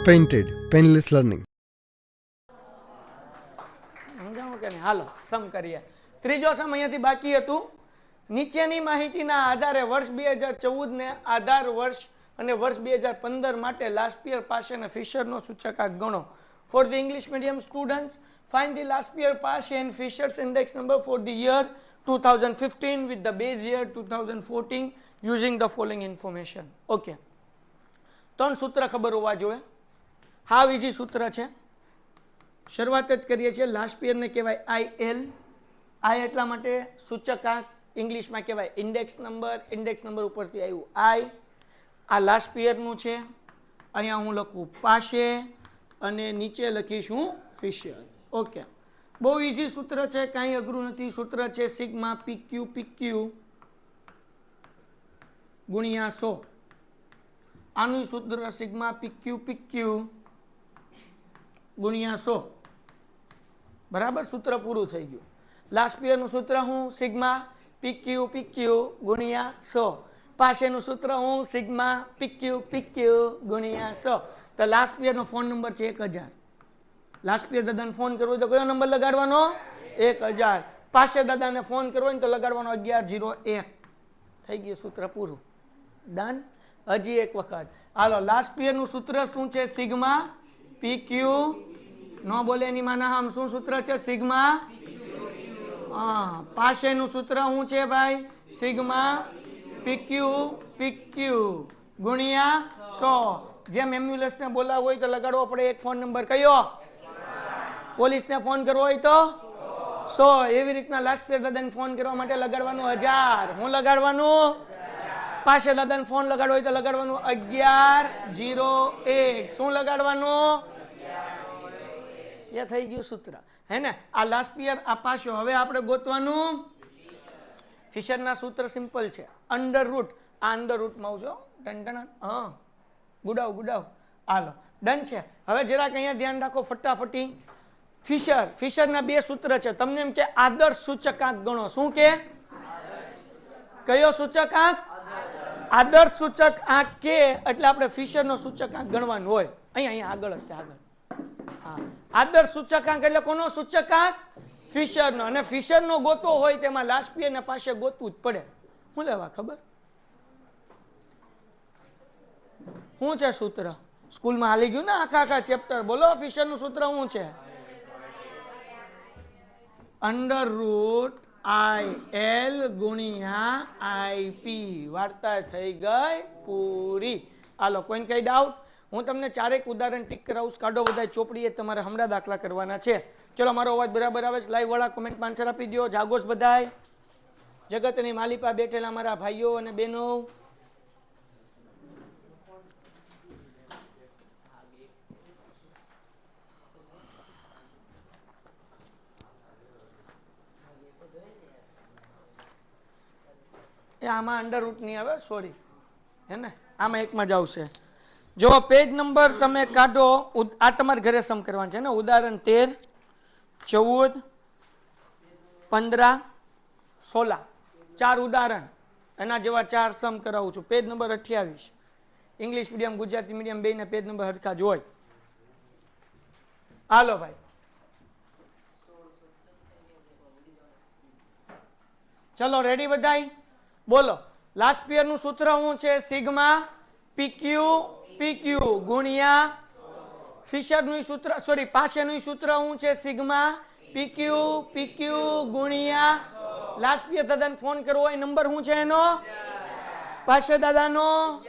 Painted painless learning. સમજાવું કે નહીં? હાલો સમ કરીએ. ત્રીજો સમ અહીંયાથી બાકી હતું. નીચેની માહિતીના આધારે વર્ષ 2014 ને આધાર વર્ષ અને વર્ષ 2015 માટે લાસ્ટ યર પાસ અને ફિશરનો સૂચકાંક ગણો. For the English medium students find the last year Paasche and Fisher's index number for the year 2015 with the base year 2014 using the following information. Okay, 3 સૂત્ર ખબર હોવા જોઈએ. હાવ ઇઝી સૂત્ર છે. શરૂઆત જ કરીએ છીએ. લાસ્ટ યરને કહેવાય IL. I એટલા માટે સૂચકાંક ઇંગ્લિશમાં કહેવાય ઇન્ડેક્સ નંબર. ઇન્ડેક્સ નંબર ઉપરથી આવ્યું I. આ લાસ્ટ યરનું છે. અહીંયા હું લખું પાસે અને નીચે લખીશ હું ફિશર. ઓકે, બહુ ઇઝી સૂત્ર છે, કાંઈ અઘરું નથી. સૂત્ર છે સિગ્મા PQ ગુણ્યા 100. આનું સૂત્ર સિગ્મા PQ ગુણ્યા 100. બરાબર, સૂત્ર પૂરું થઈ ગયું. લાસ્ટ યરનું સૂત્ર હું સિગ્મા PQ ગુણ્યા 100. પાસેનું સૂત્ર હું સિગ્મા PQ ગુણ્યા 100. તો લાસ્ટ યરનો ફોન નંબર છે 1000. લાસ્ટ યર દાદાને ફોન કરવો હોય તો કયો નંબર લગાડવાનો? 1000. પાસે દાદાને ફોન કરવો હોય તો લગાડવાનો 1101. થઈ ગયું સૂત્ર પૂરું. ડન. હજી એક વખત હાલો. લાસ્ટ યરનું સૂત્ર શું છે? Sigma PQ. નો બોલે એની માના આમ શું સૂત્ર છે? સિગ્મા. પાસેનું સૂત્ર શું છે ભાઈ? સિગ્મા PQ ગુણ્યા 100. જેમ એમ્બ્યુલન્સને બોલાવવું હોય તો લગાડવો પડે એક ફોન નંબર. કયો? પોલીસને ફોન કરવો હોય તો 100. એવી રીતના લાસ્ટ યર દાદાને ફોન કરવા માટે લગાડવાનું 1000. હું લગાડવાનું? પાસે દાદાને ફોન લગાડવો હોય તો લગાડવાનું 1101. શું લગાડવાનું? એ થઈ ગયું સૂત્ર. હે ને? આ લાસ્ટ યર આ પાછો. હવે આપણે ગોતવાનું ફિશરના સૂત્ર સિમ્પલ છે. Under route. આ અંડર રૂટમાં આવજો. હા, ગુડાવ. હાલો, ડન છે. હવે જરાક અહીંયા ધ્યાન રાખો ફટાફટી. ફિશરના 2 સૂત્ર છે. તમને એમ કે આદર્શ સૂચકાંક ગણો. શું કે? કયો સૂચકાંક? આદર્શ સૂચકાંક કે એટલે આપણે ફિશરનો સૂચકાંક ગણવાનું હોય. અહીંયા આગળ જ આગળ. હા, આદર્શ સૂચકાંક એટલે કોનો સૂચકાંક? ફિશરનો. અને ફિશરનો ગોતો હોય તેમાં લાસ્ટ યર ને પાસે ગોતવું જ પડે. શું લેવા ખબર? શું છે સૂત્ર? સ્કૂલમાં હાલી ગયું ને આખા ચેપ્ટર. બોલો ફિશરનું સૂત્ર શું છે? અંડર રૂટ IL ગુણ્યા IP. વાર્તા થઈ ગઈ પૂરી. હાલો, કોઈને કઈ ડાઉટ? હું તમને 4 ઉદાહરણ ટીક કરાવું. કાઢો બધા ચોપડીએ. તમારે હમણાં દાખલા કરવાના છે. ચલો, મારો અવાજ બરાબર આવે છે? લાઈવ વાળા કોમેન્ટમાં આન્સર આપી દો. જાગોશ બધાય. જગતની માલિપા બેઠેલા મારા ભાઈઓ અને બહેનો. આમાં અંડર રૂટ નહીં આવે, સોરી. હે ને? આમાં એકમાં જ આવશે. જો પેજ નંબર તમે કાઢો. આ તમારે ઘરે સમ કરવાનું છે ને. ઉદાહરણ 13, 14, 15, 16. 4 ઉદાહરણ. એના જેવા 4 સમ કરાવું છું. Page number 28. English medium Gujarati medium બેયના પેજ નંબર હરખા જ હોય. હાલો ભાઈ, ચલો રેડી બધાય? બોલો. લાસ્ટ યરનું સૂત્ર શું છે? સિગ્મા PQ ગુણ્યા ફિશરનું સૂત્ર, સોરી પાસેનું સૂત્ર શું છે? સિગ્મા PQ ગુણ્યા લાસ્ટ યર દાદાને ફોન કરવો હોય નંબર શું છે એનો? પાસે દાદાનો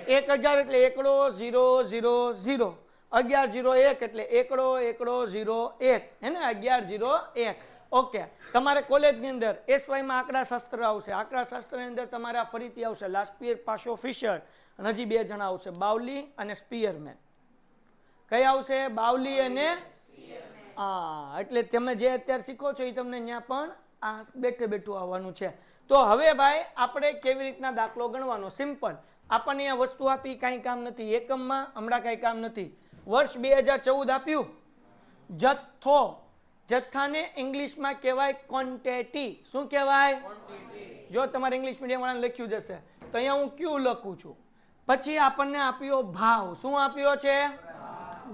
1000 એટલે 1000. 1101 એટલે 1101. હે ને? 1101. ઓકે, તમારે કોલેજની અંદર SYમાં આંકડાશાસ્ત્ર આવશે. આંકડાશાસ્ત્રની અંદર તમારે ફરીથી આવશે લાસ્ટ યર પાસો ફિશર. અને હજી 2 જણા આવશે, બાવલી અને સ્પીયરમેન. કઈ આવશે? બાવલી અને એટલે તમે જે અત્યારે શીખો છો એ તમને ત્યાં પણ આ બેઠું આવવાનું છે. તો હવે ભાઈ આપણે કેવી રીતના દાખલો ગણવાનો? સિમ્પલ. આપણને અહીંયા વસ્તુ આપી, કાંઈ કામ નથી. એકમમાં હમણાં કાંઈ કામ નથી. વર્ષ 2014 આપ્યું. જથ્થો. જથ્થાને ઇંગ્લિશમાં કહેવાય ક્વોન્ટિટી. શું કહેવાય? જો તમારે ઇંગ્લિશ મીડિયમ વાળાને લખ્યું જશે તો અહીંયા હું Q લખું છું. પછી આપણને આપ્યો ભાવ. શું આપ્યો છે?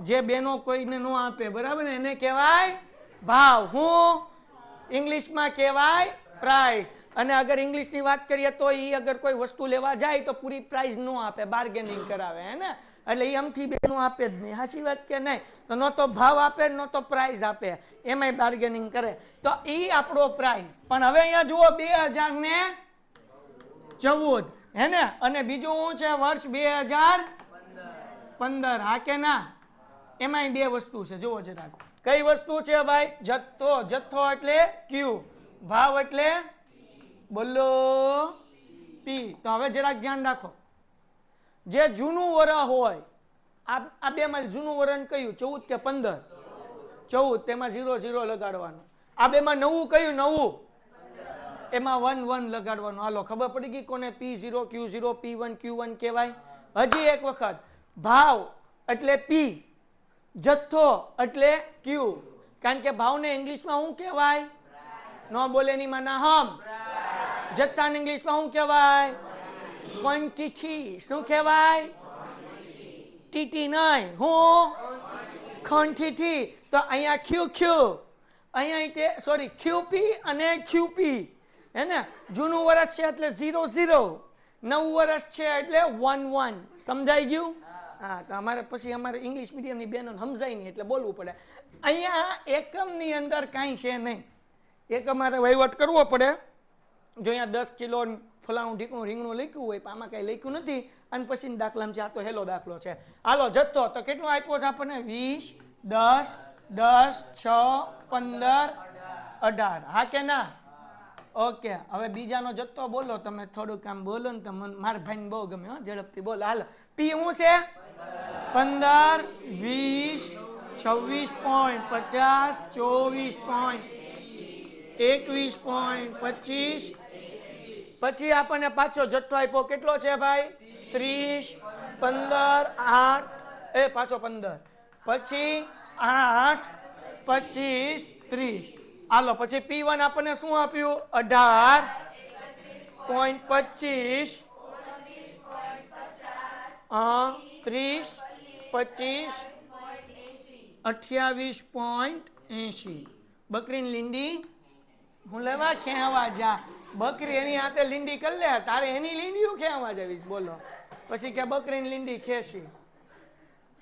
જે બેનો કોઈને નો આપે, બરાબર ને, એને કહેવાય ભાવ. હું ઇંગ્લિશમાં કહેવાય પ્રાઇસ. અને અગર ઇંગ્લિશની વાત કરીએ તો એ અગર કોઈ વસ્તુ લેવા જાય તો પૂરી પ્રાઇસ નો આપે, બાર્ગેનિંગ કરાવે, હે ને. એટલે એ આમથી બેનું આપે જ નહીં. હાચી વાત કે નહીં? તો ન તો ભાવ આપે ન તો પ્રાઇસ આપે, એમાંય બાર્ગેનિંગ કરે. તો એ આપણો પ્રાઇસ. પણ હવે અહીંયા જુઓ 2014, હે ને. અને બીજું શું છે? વર્ષ 2015. હા કે ના? એમાંય બે વસ્તુ છે, જુઓ જરાક. કઈ વસ્તુ છે ભાઈ? જથ્થો. જથ્થો એટલે ક્યુ, ભાવ એટલે બોલો પી. તો હવે જરાક ધ્યાન રાખો, જે જૂનું વરહ હોય, આ બે માં જૂનું વરણ કયું? 14 કે 15? 14. તેમાં 00 લગાડવાનું. આ બે માં નવું કયું? નવું. એમાં 11 લગાડવાનું. હાલો, ખબર પડી ગઈ કોને P0 Q0 P1 Q1 કહેવાય? હજી એક વખત, ભાવ એટલે P, જથ્થો એટલે Q. કારણ કે ભાવને ઇંગ્લિશમાં શું કહેવાય? નો બોલે ની માના હમ. જથ્થાને ઇંગ્લિશમાં શું કહેવાય? ક્વોન્ટિટી. શું કહેવાય? ટીટી નહીં, હું ક્વોન્ટિટી. તો અહીંયા QQ, અહીંયા સોરી QP અને QP, હે ને. જૂનું વર્ષ છે એટલે 00, નવું વર્ષ છે એટલે 11. સમજાઈ ગયું? હા. તો અમારે પછી અમારે ઇંગ્લિશ મીડિયમની બહેનોને સમજાય નહીં એટલે બોલવું પડે. અહીંયા એકમની અંદર કાંઈ છે નહીં. એક અમારે વહીવટ કરવો પડે. જો અહીંયા 10 કિલો ફલાણું ઢીકણું રીંગણું લખ્યું હોય, આમાં કાંઈ લખ્યું નથી, અને પછી દાખલામાં છે આ તો હેલો દાખલો છે. હાલો, જથ્થો તો કેટલો આપ્યો છે આપણને? 20, 10, 10, 6, 15, 18. હા કે ના? ઓકે. હવે બીજાનો જથ્થો બોલો તમે. થોડુંક આમ બોલો ને તો મારા ભાઈને બહુ ગમે, હો, ઝડપથી બોલો. હાલો, પી શું છે? 15, 20, 26.50, 24.21.25. પછી આપણને પાછો જથ્થો આપ્યો. કેટલો છે ભાઈ? 30, 15, 8, પાછો 15, પછી 8, 25, 30. હાલો, પછી P1 આપણને શું આપ્યું? 18.25, 30, 25, 28.80. બકરીની લીંડી હું લેવા ખેવા જા. બકરી એની હાથે લીંડી કરી લે, તારે એની લીંડીઓ ખેવા જાવીશ, બોલો. પછી કે બકરીની લીંડી ખેસી.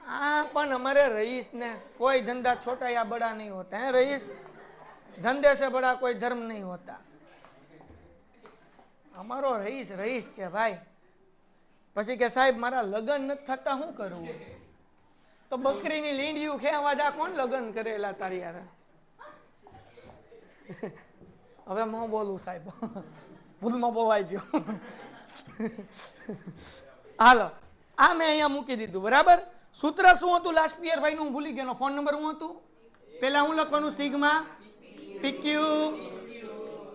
હા, પણ અમારે રહીશ ને કોઈ ધંધા છોટા યા બડા નહીં હોતા, હે રહીશ? ધંધે से बड़ा कोई धर्म नहीं होता. અમારો રહીશ રહીશ છે ભાઈ. પછી કે સાહેબ મારા લગ્ન નથી થતા, શું કરવું? તો બકરીની લીંડીયું ખેવા જા. કોણ લગ્ન કરેલા તારી યાર? હવે હું બોલું સાહેબ, ભૂલમાં બોવાઈ ગયો. હાલો, આ મેં અહીંયા મૂકી દીધું, બરાબર. સૂત્ર શું હતું લાસ્ટ પિયર ભાઈ નું? હું ભૂલી ગયો. ફોન નંબર શું હતું? પેલા હું લખવાનું સિગ્મા પીક્યુ.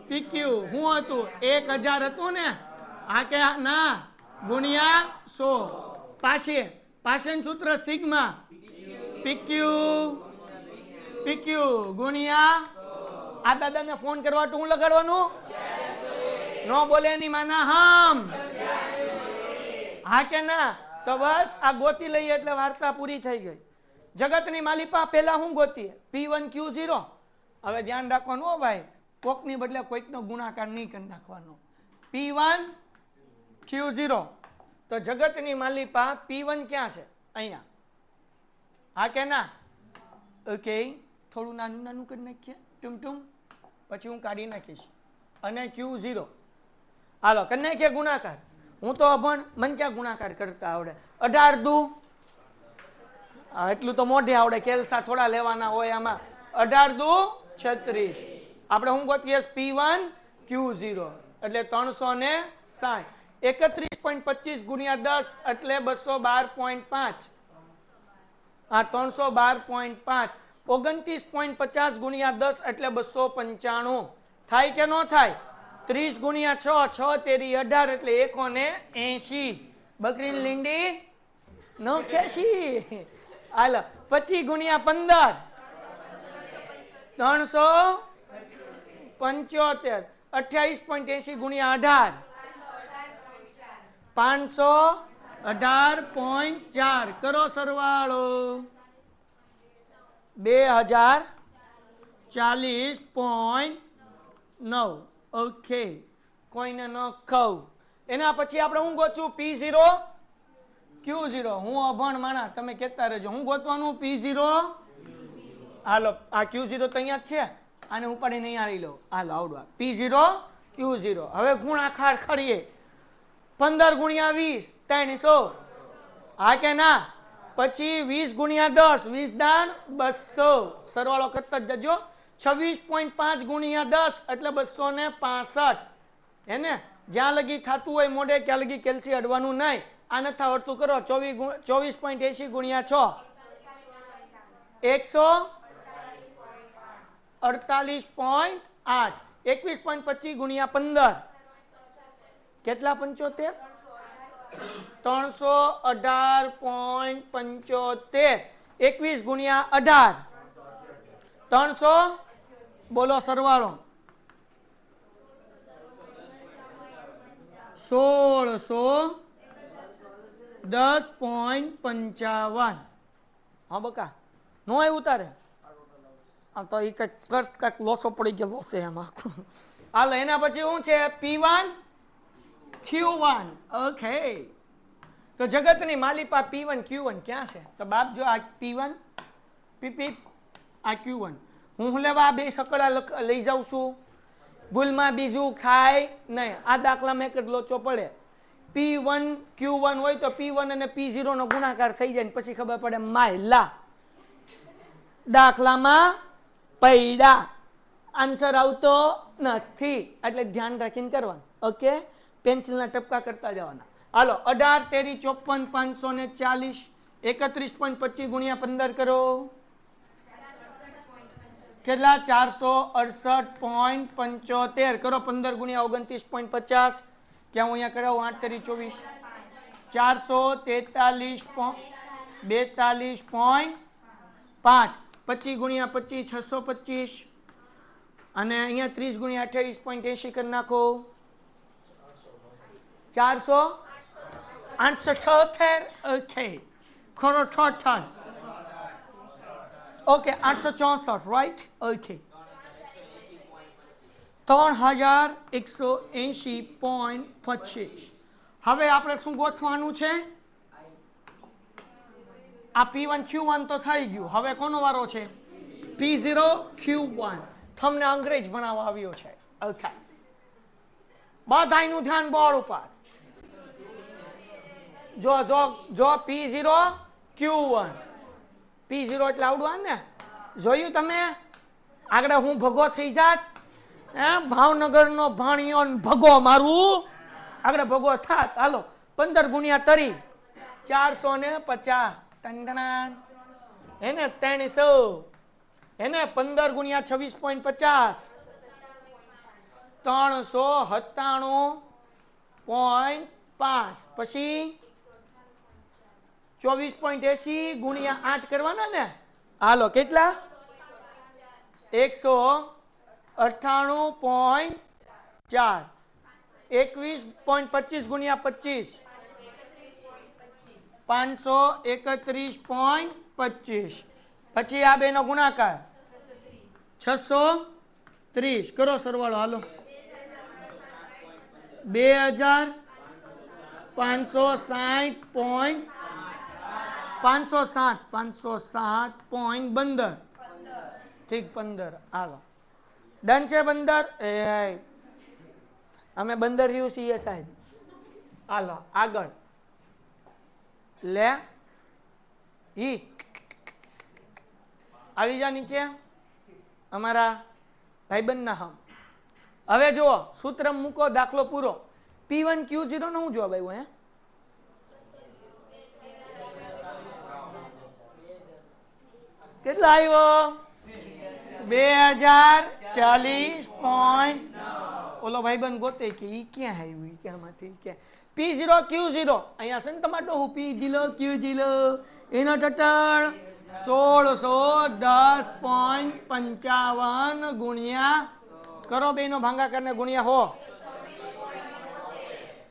પીક્યુ શું હતું? 1000 હતું ને? આ કે ના, ગુણ્યા 100. પાછેનું સૂત્ર સિગ્મા પીક્યુ. પીક્યુ ગુણ્યા આ દાદાને ફોન કરવા તો હું લગાડવાનું? નો બોલે ની માના હમ. હા કે ના? તો બસ આ ગોતી લઈએ એટલે વાર્તા પૂરી થઈ ગઈ. જગતની માલિપા પહેલા હું ગોતીએ? P1 Q0. હવે ધ્યાન રાખવાનું હો ભાઈ, કોકની બદલે કોઈકનો ગુણાકાર નહીં કરી નાખવાનો. P1 Q0. તો જગતની માલિપા P1 ક્યાં છે? અહીંયા. હા કે ના? ઓકે, થોડું નાનું નાનું કરી નાખીએ, ટૂમ પછી હું કાઢી નાખીશ. અને Q0. હાલો, કરી નાખીએ ગુણાકાર. હું તો અભણ, મને ક્યાં ગુણાકાર કરતા આવડે? 18 દુ, એટલું તો મોઢે આવડે, કેલસા થોડા લેવાના હોય આમાં. 18 દુ 36. આપણે હું ગોતીએ? P1 Q0 એટલે 360. 31.25 ગુણ્યા 10 એટલે 212.5. આ 312.5. 29.50 ગુણ્યા 10 એટલે 295. થાય કે ન થાય? 30 ગુણ્યા 6, 6 તેરી 18 એટલે 180. બકરીની લીંડી ન ખેસી. હાલો, 25 ગુણ્યા 15 375. 28.80 ગુણ્યા 18 500. 18.4 કરો સરવાળો 2040.9 ઓકે કોઈને ન કહું એના પછી આપણે હું ગોતશું P0 Q0 હું અભણ માણા તમે કહેતા રહેજો હું ગોતવાનું P0 હાલો આ Q0 તો અહીંયા જ છે આને ઉપાડીને અહીંયા લઈ લો હાલો આવડવા P0 Q0 હવે ગુણાકાર કરીએ 15 ગુણ્યા 20 300 હા કે ના પછી 20 ગુણ્યા 10 20 દાન 200 સરવાળો કરતા જ જજો 26.5 ગુણ્યા 10 એટલે 265 હે ને જ્યાં લગી થતું હોય મોઢે ત્યાં લગી કેલ્સી અડવાનું નહીં આ નથી આવડતું કરો 24.80 ગુણ્યા 6 148.8 21.25 ગુણ્યા 15 કેટલા 75 318.75 21 ગુણ્યા 18 300 બોલો સરવાળો 1610.55 હા બકા નો આવ્યું તારે આ તો એ કંઈક લોસો પડી ગયો છે એમાં હાલ એના પછી શું છે P1 Q1 ઓકે તો જગતની માલિપા P1 Q1 ક્યાં છે તો બાપ જો આ P1 પીપી આ Q1 હું લેવા બે સકડા લઈ જાઉં છું ભૂલમાં બીજું ખાય નહીં આ દાખલામાં એક જ લોચો પડે P1 Q1 હોય તો P1 અને P0 નો ગુણાકાર થઈ જાય પછી ખબર પડે માયલા દાખલામાં પૈડા આન્સર આવતો નથી એટલે ધ્યાન રાખીને કરવાનું ઓકે પેન્સિલના ટપકા કરતા જવાના હાલો 18 13 54 540 31.25 ગુણ્યા 15 કરો કેટલા 468.75 કરો 15 ગુણ્યા 29.50 ક્યાં હું અહીંયા કરાવું 8 તેરી 24 443.42.5 25 ગુણ્યા 25 625 અને અહીંયા 30 ગુણ્યા 28.80 કરી નાખો 478 ઓકે ખરો 68 ઓકે 864 રાઈટ ઓકે 3180.25 હવે આપણે શું ગોતવાનું છે આ P1 Q1 તો થઈ ગયું હવે કોનો વારો છે P0 Q1 તમને અંગ્રેજ ભણાવવા આવ્યો છે ઓકે બધાયનું ધ્યાન બોર્ડ ઉપર જો P0 Q1 P0 એટલે આવડું ને જોયું તમે આગળ હું ભગો થઈ જાત ભાવનગરનો ભાણિયો ભગો મારું આગળ ભગો થાત હાલો 15 ગુણ્યા 30 450 ટંડણા એને 300 એને 15 ગુણ્યા 26.50 397.5 પછી 24.80 ગુણ્યા 8 કરવાના ને હાલો કેટલા 198.4 21.25 ગુણ્યા 25 531.25 પછી આ બેનો ગુણાકાર 630 કરો સરવાળો હાલો 560.15 ઠીક 15 હાલો ડન છે 15 એ અમે 15 રહ્યું છીએ સાહેબ હાલો આગળ લે ઈ આવી જા નીચે અમારા ભાઈબંધના હમ હવે જુઓ સૂત્ર મૂકો દાખલો પૂરો P1 Q0 નો શું જવાબ આવ્યો હે કેટલા આવ્યો 2040. ઓલો ભાઈબંધ ગોતે કે ઈ ક્યાં આવ્યું ઈ ક્યાંમાંથી ક્યાં P0 Q0 અહીંયા છે ને તમારો P0 Q0 એનો ટોટલ 1610.55 ગુણ્યા કરો બેનો ભાગાકાર ને ગુણ્યા હો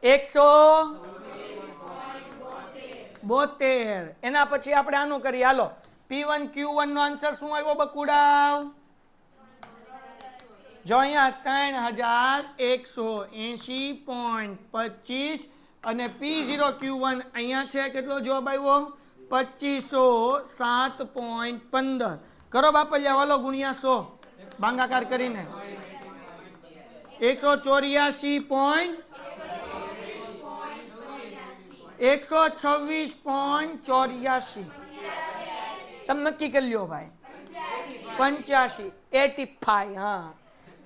100 72. એના પછી આપણે આનું કરીએ. હાલો, P1 Q1 નો આન્સર શું આવ્યો બકુડાવ? જો અહીંયા 3180.25 અને P0 Q1 અહીંયા છે. કેટલો જવાબ આવ્યો? 2507.15. કરો બાપલિયા વાલો ગુણ્યા 100 ભાગાકાર કરીને 126.84. તમે નક્કી કરી લ્યો ભાઈ. 85. 85. હા,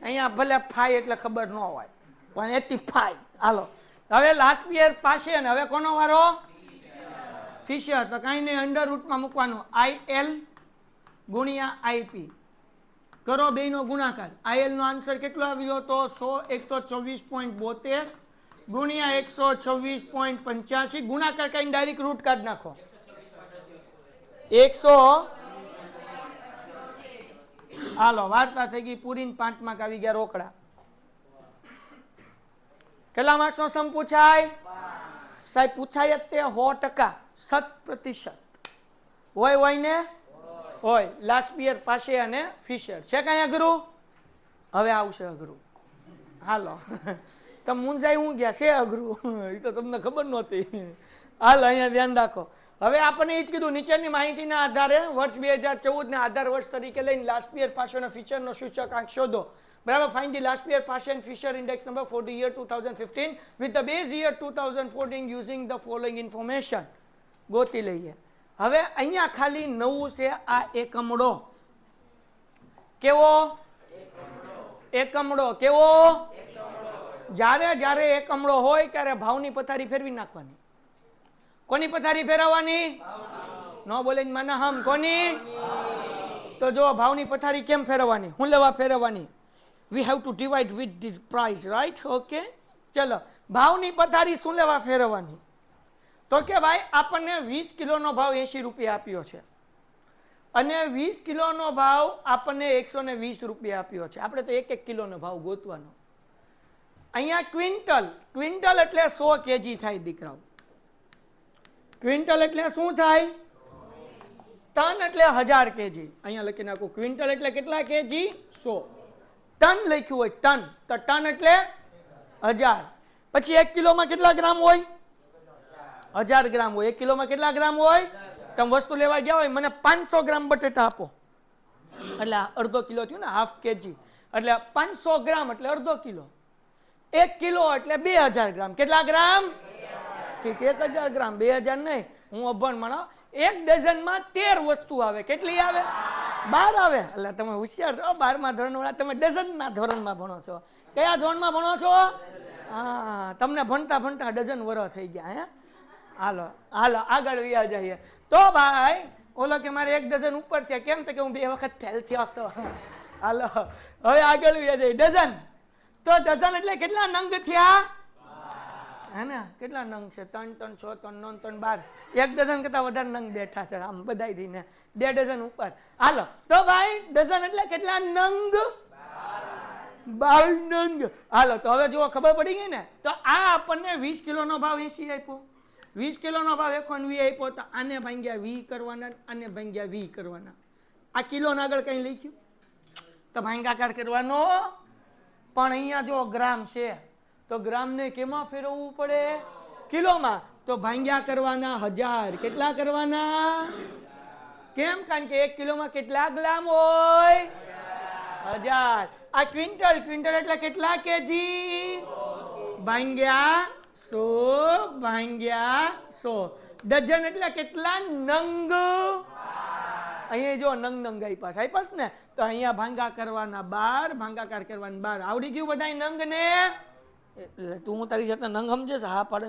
અહીંયા ભલે 5 એટલે ખબર ન હોય પણ 85. હાલો, હવે લાસ્ટ યર પાસે ને હવે કોનો વારો? ફિશર. તો કાંઈ નહીં, અંડર રૂટમાં મૂકવાનું. IL ગુણ્યા IP. કરો બેનો ગુણાકાર. IL નો આન્સર કેટલો આવ્યો તો 126.72 ગુણ્યા 126.85. ગુણાકાર કરીને ડાયરેક્ટ રૂટ કાઢ નાખો. 100. હાલો, વાર્તા થઈ ગઈ પૂરી. 5 માર્ક આવી ગયા રોકડા. કેટલા માર્ક્સ નો સમ પૂછાય? સાહેબ પૂછાય જ તે 100%. 100% હોય ને હોય. લાસ્ટ યર પાસે અને ફિશર છે. કઈ અઘરું? હવે આવશે અઘરું. હાલો, તમે મુંજાઈ હું ગયા છે અઘરું? એ તો તમને ખબર નહોતી. હાલ અહીંયા ધ્યાન રાખો. હવે આપણને એ જ કીધું, નીચેની માહિતીના આધારે વર્ષ 2014 ને આધાર વર્ષ તરીકે લઈને લાસ્ટ યર પાસેનો ફિશરનો સૂચકાંક શોધો. બરાબર. Find the Laspeyres Paasche and Fisher index number for the year 2015 with the base year 2014 using the following information. ગોતી લઈએ. હવે અહીંયા ખાલી નવું છે આ એકમડો. કેવો એકમડો? કેવો? જ્યારે જ્યારે એકમડો હોય ત્યારે ભાવની પથારી ફેરવી નાખવાની. કોની પથારી ફેરવવાની? ન બોલે મને હમ. કોની? તો જો ભાવની પથારી કેમ ફેરવવાની? હું લેવા ફેરવવાની? we have to divide with the price, right? Okay, ચલો, ભાવની પથારી શું લેવા ફેરવવાની? તો કે ભાઈ આપણને 20 કિલોનો ભાવ 80 રૂપિયા આપ્યો છે અને 20 કિલોનો ભાવ આપણને 120 રૂપિયા આપ્યો છે. આપણે તો 1 કિલોનો ભાવ ગોતવાનો. અહીંયા ક્વિન્ટલ. ક્વિન્ટલ એટલે 100 કેજી થાય દીકરાઓ. ક્વિન્ટલ એટલે શું થાય? ટન એટલે 1000 કેજી. અહીંયા લખી નાખો. ક્વિન્ટલ એટલે કેટલા કેજી? 100. ટન લખ્યું હોય ટન, તો ટન એટલે 1000. પછી 1 કિલોમાં કેટલા ગ્રામ હોય? 1000 ગ્રામ હોય. 1 કિલોમાં કેટલા ગ્રામ હોય? તમે વસ્તુ લેવા ગયા હોય, મને 500 ગ્રામ બટેટા આપો, એટલે અડધો કિલો થયું ને, હાફ કેજી. એટલે 500 ગ્રામ એટલે અડધો કિલો. 1 કિલો એટલે 2000 ગ્રામ. કેટલા ગ્રામ? ઠીક, 1000 ગ્રામ. 2000 નહીં, હું અભણ માણો. 1 ડઝનમાં 13 વસ્તુ આવે. કેટલી આવે? 12 આવે. એટલે તમે હોશિયાર છો, 12મા ધોરણવાળા. તમે ડઝનના ધોરણમાં ભણો છો. કયા ધોરણમાં ભણો છો? હા, તમને ભણતા ભણતા ડઝન વર્ષ થઈ ગયા. હે, હાલો હાલો આગળ વ્યા જઈએ. તો ભાઈ ઓલો કે મારે 1 ડઝન ઉપર થયા. કેમ? તો કે હું 2 વખત ફેલ થયો છું. હાલો હવે આગળ વ્યા જઈએ. ડઝન. તો ડઝન એટલે કેટલા નંગ થયા? હે ને, કેટલા નંગ છે? 3 3 6 3 9 3 12. 1 ડઝન કરતા વધારે નંગ બેઠા છે આમ બધાય થઈને. 2 ડઝન ઉપર. હાલો, તો ભાઈ ડઝન એટલે કેટલા નંગ? 12 નંગ. હાલો, તો હવે જો ખબર પડી ગઈ ને. તો આ આપણને 20 કિલોનો ભાવ 80 આપ્યો. 20 કિલોનો ભાવ 120 આપ્યો. તો આને ભાંગ્યા 20 કરવાના, આને ભાંગ્યા 20 કરવાના. આ કિલોના આગળ કઈ લખ્યું તો ભાંગાકાર કરવાનો. પણ અહીંયા જો ગ્રામ છે તો ગ્રામને કેમાં ફેરવવું પડે? કિલોમાં. તો ભાંગ્યા કરવાના 1000. કેટલા કરવાના? કેમ? કારણ કે 1 કિલોમાં કેટલા ગ્રામ હોય? 1000. આ ક્વિન્ટલ. ક્વિન્ટલ એટલે કેટલા કેજી? ભાંગ્યા 100 ભાંગ્યા 100. ડઝન એટલે કેટલા નંગ? અહીંયા જો નંગ નંગ આપ્યા ને, તો અહીંયા ભાંગા કરવાના 12, ભાંગાકાર કરવાના 12. આવડી ગયું બધાય નંગ ને? તું હું તારી જાતના નંગ સમજે છે? હા પાડે.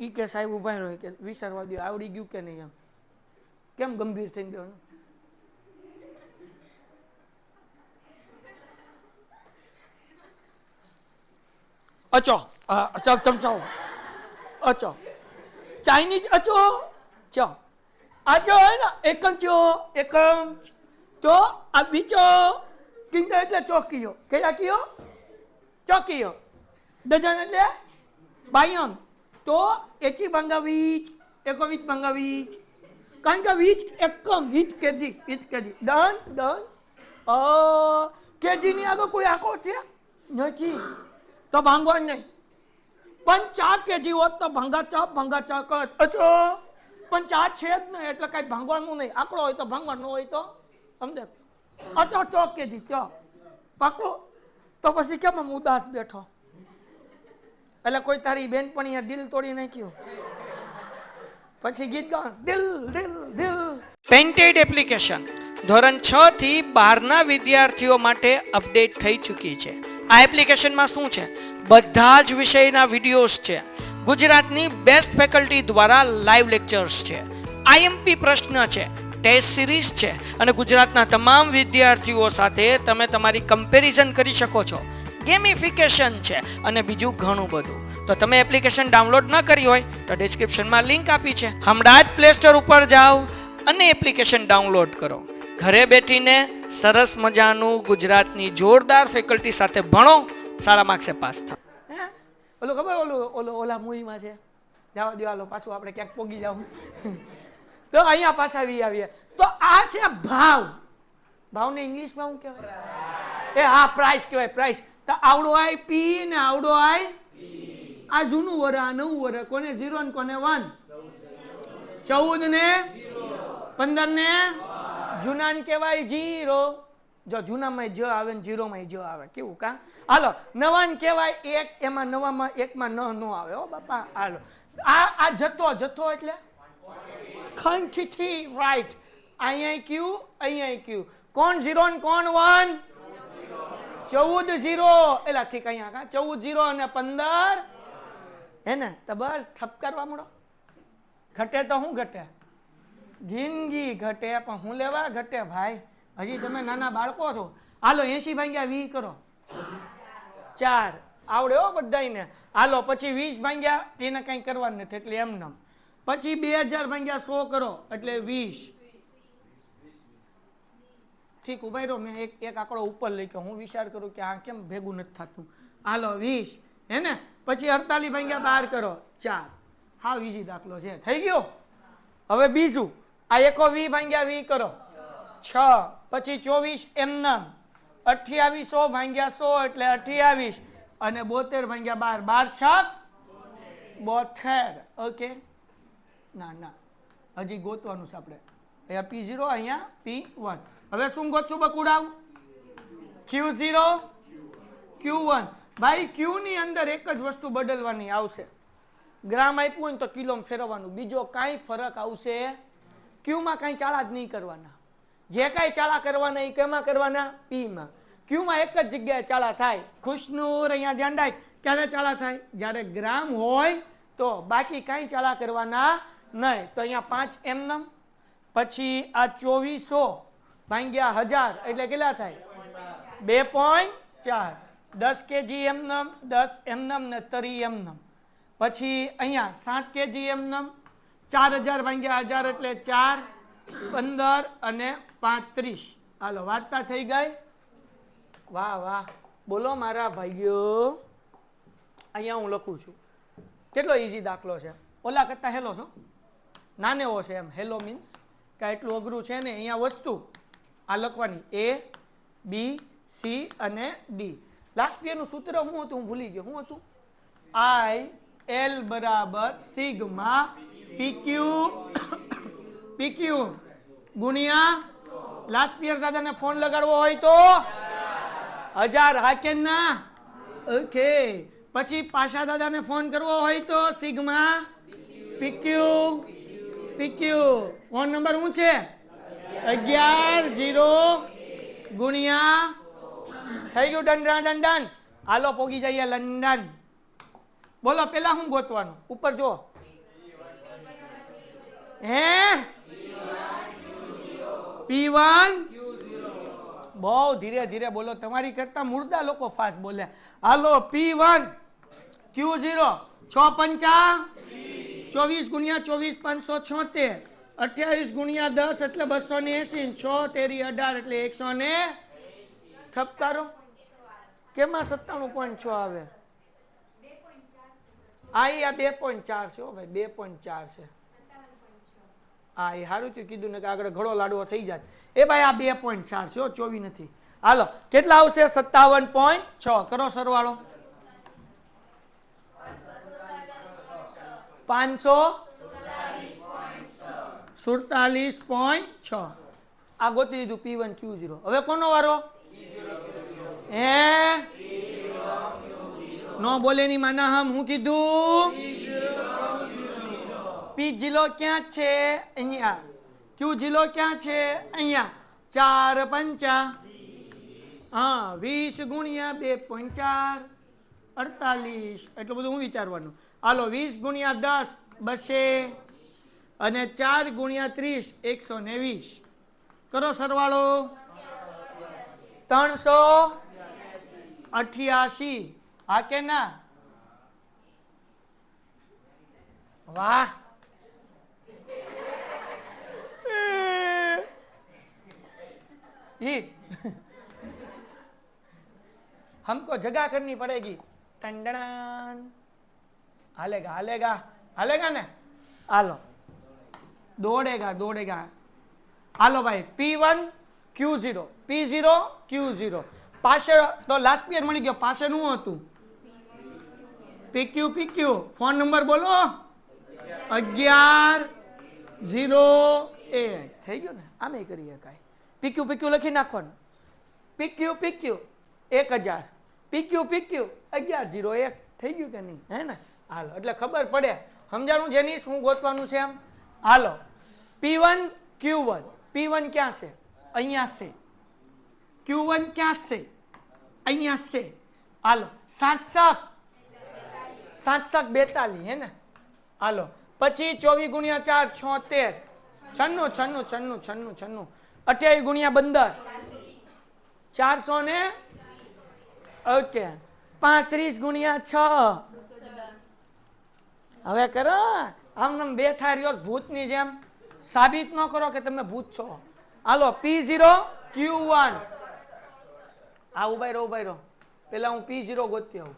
ઈ કે સાહેબ ઉભા રહ્યો કે વિચારવા દો આવડી ગયું કે નહીં. એમ કેમ ગંભીર થઈ ગયો? અચો ચમચાઓ. અચો ચાઇનીઝ અચો ચો. આચો હે ને, એકમ ચો એકમ. તો આ બીજો કિંતર એટલે ચોકીઓ. કયા કયો? ચોકીઓ. ડઝન એટલે બાયમ. તો 80 ભાંગા 20 એકો 20 ભાંગા 20 કારણ કે 20 એકમ 20 KG 20 KG done done KG ની આગળ કોઈ આંકડો છે નથી તો ભાંગવા નહીં પણ 4 કેજી હોત તો ભાંગા ચા કર અચો પણ 4 છે જ નહીં એટલે કઈ ભાંગવાનું નહીં આંકડો હોય તો ભાંગવાનો હોય તો સમજે અચો 4 કેજી ચો પાકો તો પછી કેમ આમ ઉદાસ બેઠો એટલે કોઈ તારી બેનપણીએ દિલ તોડી નાખ્યું પછી ગીત ગાવાનું દિલ દિલ દિલ પેઇન્ટેડ એપ્લિકેશન ધોરણ 6 થી 12 ના વિદ્યાર્થીઓ માટે અપડેટ થઈ ચૂકી છે આ એપ્લિકેશનમાં શું છે બધા જ વિષયના વિડિયોઝ છે ગુજરાતની બેસ્ટ ફેકલ્ટી દ્વારા લાઈવ લેક્ચર્સ છે આઈએમપી પ્રશ્ન છે ટેસ્ટ સિરીઝ છે અને ગુજરાતના તમામ વિદ્યાર્થીઓ સાથે તમે તમારી કમ્પેરિઝન કરી શકો છો ગેમિફિકેશન છે અને બીજું ઘણું બધું તો તમે એપ્લિકેશન ડાઉનલોડ ન કરી હોય તો ડિસ્ક્રિપ્શનમાં લિંક આપી છે હમણાં જ પ્લે સ્ટોર ઉપર જાઓ અને એપ્લિકેશન ડાઉનલોડ કરો ઘરે બેઠીને સરસ મજાનું ગુજરાતની જોરદાર ફેકલ્ટી સાથે ભણો સારા માર્ક્સે પાસ થાઓ ઓલો ખબર ઓલા મૂવીમાં છે જવા દો હાલો પાછું આપણે ક્યાંક પોગી જાવ તો અહીંયા પાછા આવીએ તો આ છે ભાવને ઇંગ્લિશમાં શું કહેવાય હા પ્રાઇસ કહેવાય પ્રાઇસ તો આવડો આય પી ને આવડો આય આ જૂનું વર આ નવું વર કોને 0 ને કોને 1 14 ને 15 ને જૂના ને કહેવાય 0 જો જૂનામાં જ આવે ને 0 માં જ આવે કેવું કા હાલો નવા ને કહેવાય 1 એમાં નવામાં 1 માં ન આવે હો બાપા હાલો આ જથ્થો એટલે ખંઠી રાઈટ અહીંયા ક્યુ કોણ 0 ને કોણ 1 14 0 એલા ઠીક અહીંયા કા 14 0 અને 15 હે ને તો બસ ઠપકારવા મળો ઘટે તો શું ઘટે જિંદગી ઘટે પણ હું લેવા ઘટે ભાઈ હજી તમે નાના બાળકો છો હાલો 80 ભાગ્યા 20 કરો 4 આવડે હો બધાયને હાલો પછી 20 ભાગ્યા એને કંઈ કરવાનું નથી એટલે એમ નામ પછી 2000 ભાગ્યા 100 કરો એટલે 20 ઠીક ઉભા રહ્યો મેં એક આંકડો ઉપર લઈ ગયો હું વિચાર કરું કે આ કેમ ભેગું નથી થતું હાલો 20 હે ને પછી 48 ભાગ્યા 12 કરો 4 હાવ ઈઝી દાખલો છે થઈ ગયો હવે બીજું આ એકો 20 ભાગ્યા 20 કરો 6 પછી 24 એમ નામ 2800 ભાગ્યા 100 એટલે 28 અને 72 ભાગ્યા 12 12 72 ઓકે ના હજી ગોતવાનું છે આપણે અહીંયા P0 અહીંયા P1 હવે શું ગોતશું બકુડાવ Q0 Q1 ભાઈ Q ની અંદર એક જ વસ્તુ બદલવાની આવશે ગ્રામ આપ્યું હોય ને તો કિલોમાં ફેરવવાનું બીજો કાંઈ ફરક આવશે Q માં કાંઈ ચાળા જ નહીં કરવાના જે કાંઈ ચાળા કરવાના એ કેમાં કરવાના P માં Q માં એક જ જગ્યાએ ચાળા થાય ખુશનૂર અહીંયા ધ્યાન રાખ ક્યારે ચાળા થાય જ્યારે ગ્રામ હોય તો બાકી કાંઈ ચાળા કરવાના નહીં તો અહીંયા 5 એમ નમ પછી આ 2400 ભાગ્યા 1000 એટલે કેટલા થાય 2.4 10 કેજી એમ નમ 10 એમ નમ ને 30 એમ નમ પછી અહીંયા 7 કેજી એમ નમ 4000 ભાગ્યા 1000 એટલે 4 15 અને 35 હાલો વાર્તા થઈ ગઈ વાહ બોલો મારા ભાઈઓ અહીંયા હું લખું છું કેટલો ઈઝી દાખલો છે ઓલા કરતા હેલો છો નાનેવો છે એમ હેલો મીન્સ કે એટલું અઘરું છે ને અહીંયા વસ્તુ આ લખવાની A B C અને D લાસ્ટ યરનું સૂત્ર શું હતું હું ભૂલી ગયો શું હતું IL બરાબર સિગ્મા PQ ગુણ્યા લાસ્ટ યર દાદાને ફોન લગાડવો હોય તો 1000 હા કે ના ઓકે પછી પાછા દાદાને ફોન કરવો હોય તો સિગ્મા PQ ફોન નંબર શું છે 110 ગુણ્યા થઈ ગયું દંડન હાલો પોગી જઈએ લંડન બોલો પેલા શું ગોતવાનું ઉપર જો હે P1 બહુ ધીરે ધીરે બોલો તમારી કરતા મુર્દા લોકો ફાસ્ટ બોલે હાલો P1 Q0 6 પંચા 24 ગુણ્યા 24 576 28 ગુણ્યા 10 એટલે 280 6 તેરી 18 એટલે 100 ને ઠપકારો કેમાં 97.6 આવે આ 2.4 છે હો ભાઈ 2.4 છે હા એ સારું થયું કીધું ને કે આગળ ઘણો લાડવો થઈ જાય એ ભાઈ આ 2.4 છે 24 નથી હાલો કેટલા આવશે 57.6 કરો સરવાળો 547.6 આ ગોતી લીધું P1 Q0 હવે કોનો વારો હે નો બોલે ની માના હમ હું કીધું P જિલ્લો ક્યાં છે અહીંયા Q જિલ્લો ક્યાં છે અહીંયા 4 પંચા હા 20 ગુણ્યા 2.4 48 એટલું બધું હું વિચારવાનું હાલો 20 ગુણ્યા 10 200 અને 4 ગુણ્યા 30 120 કરો સરવાળો 388 હા કે ના વાહ हमको जगह करनी पड़ेगी टंडन हालेगा हालेगा हालेगा ने हालो दौड़ेगा दौड़ेगा हालो भाई P1 Q0 P0 Q0 पासे तो लास्ट पीरियड मળી ગયો पासे નું હતું PQ PQ फोन नंबर बोलो 1108 થઈ ગયો ને આમે કરીએ કાઈ PQ PQ લખી નાખવાનું PQ PQ 1000 PQ PQ 1101 થઈ ગયું કે નહીં હે ને હાલો એટલે ખબર પડે સમજાણું જેની શું ગોતવાનું છે એમ હાલો P1 Q1 P1 ક્યાં છે અહીંયા છે Q1 ક્યાં છે અહીંયા છે હાલો 7 હે ને હાલો પછી 24 ગુણ્યા 4 76 96 28 ગુણ્યા 15 400 ને ઓકે 35 ગુણ્યા 6 હવે કરો આમ બેઠા રહ્યો ભૂતની જેમ સાબિત ન કરો કે તમે ભૂત છો હાલો P0 Q1 આ ઉભાઈ રહો પેલા હું P0 ગોતી આવું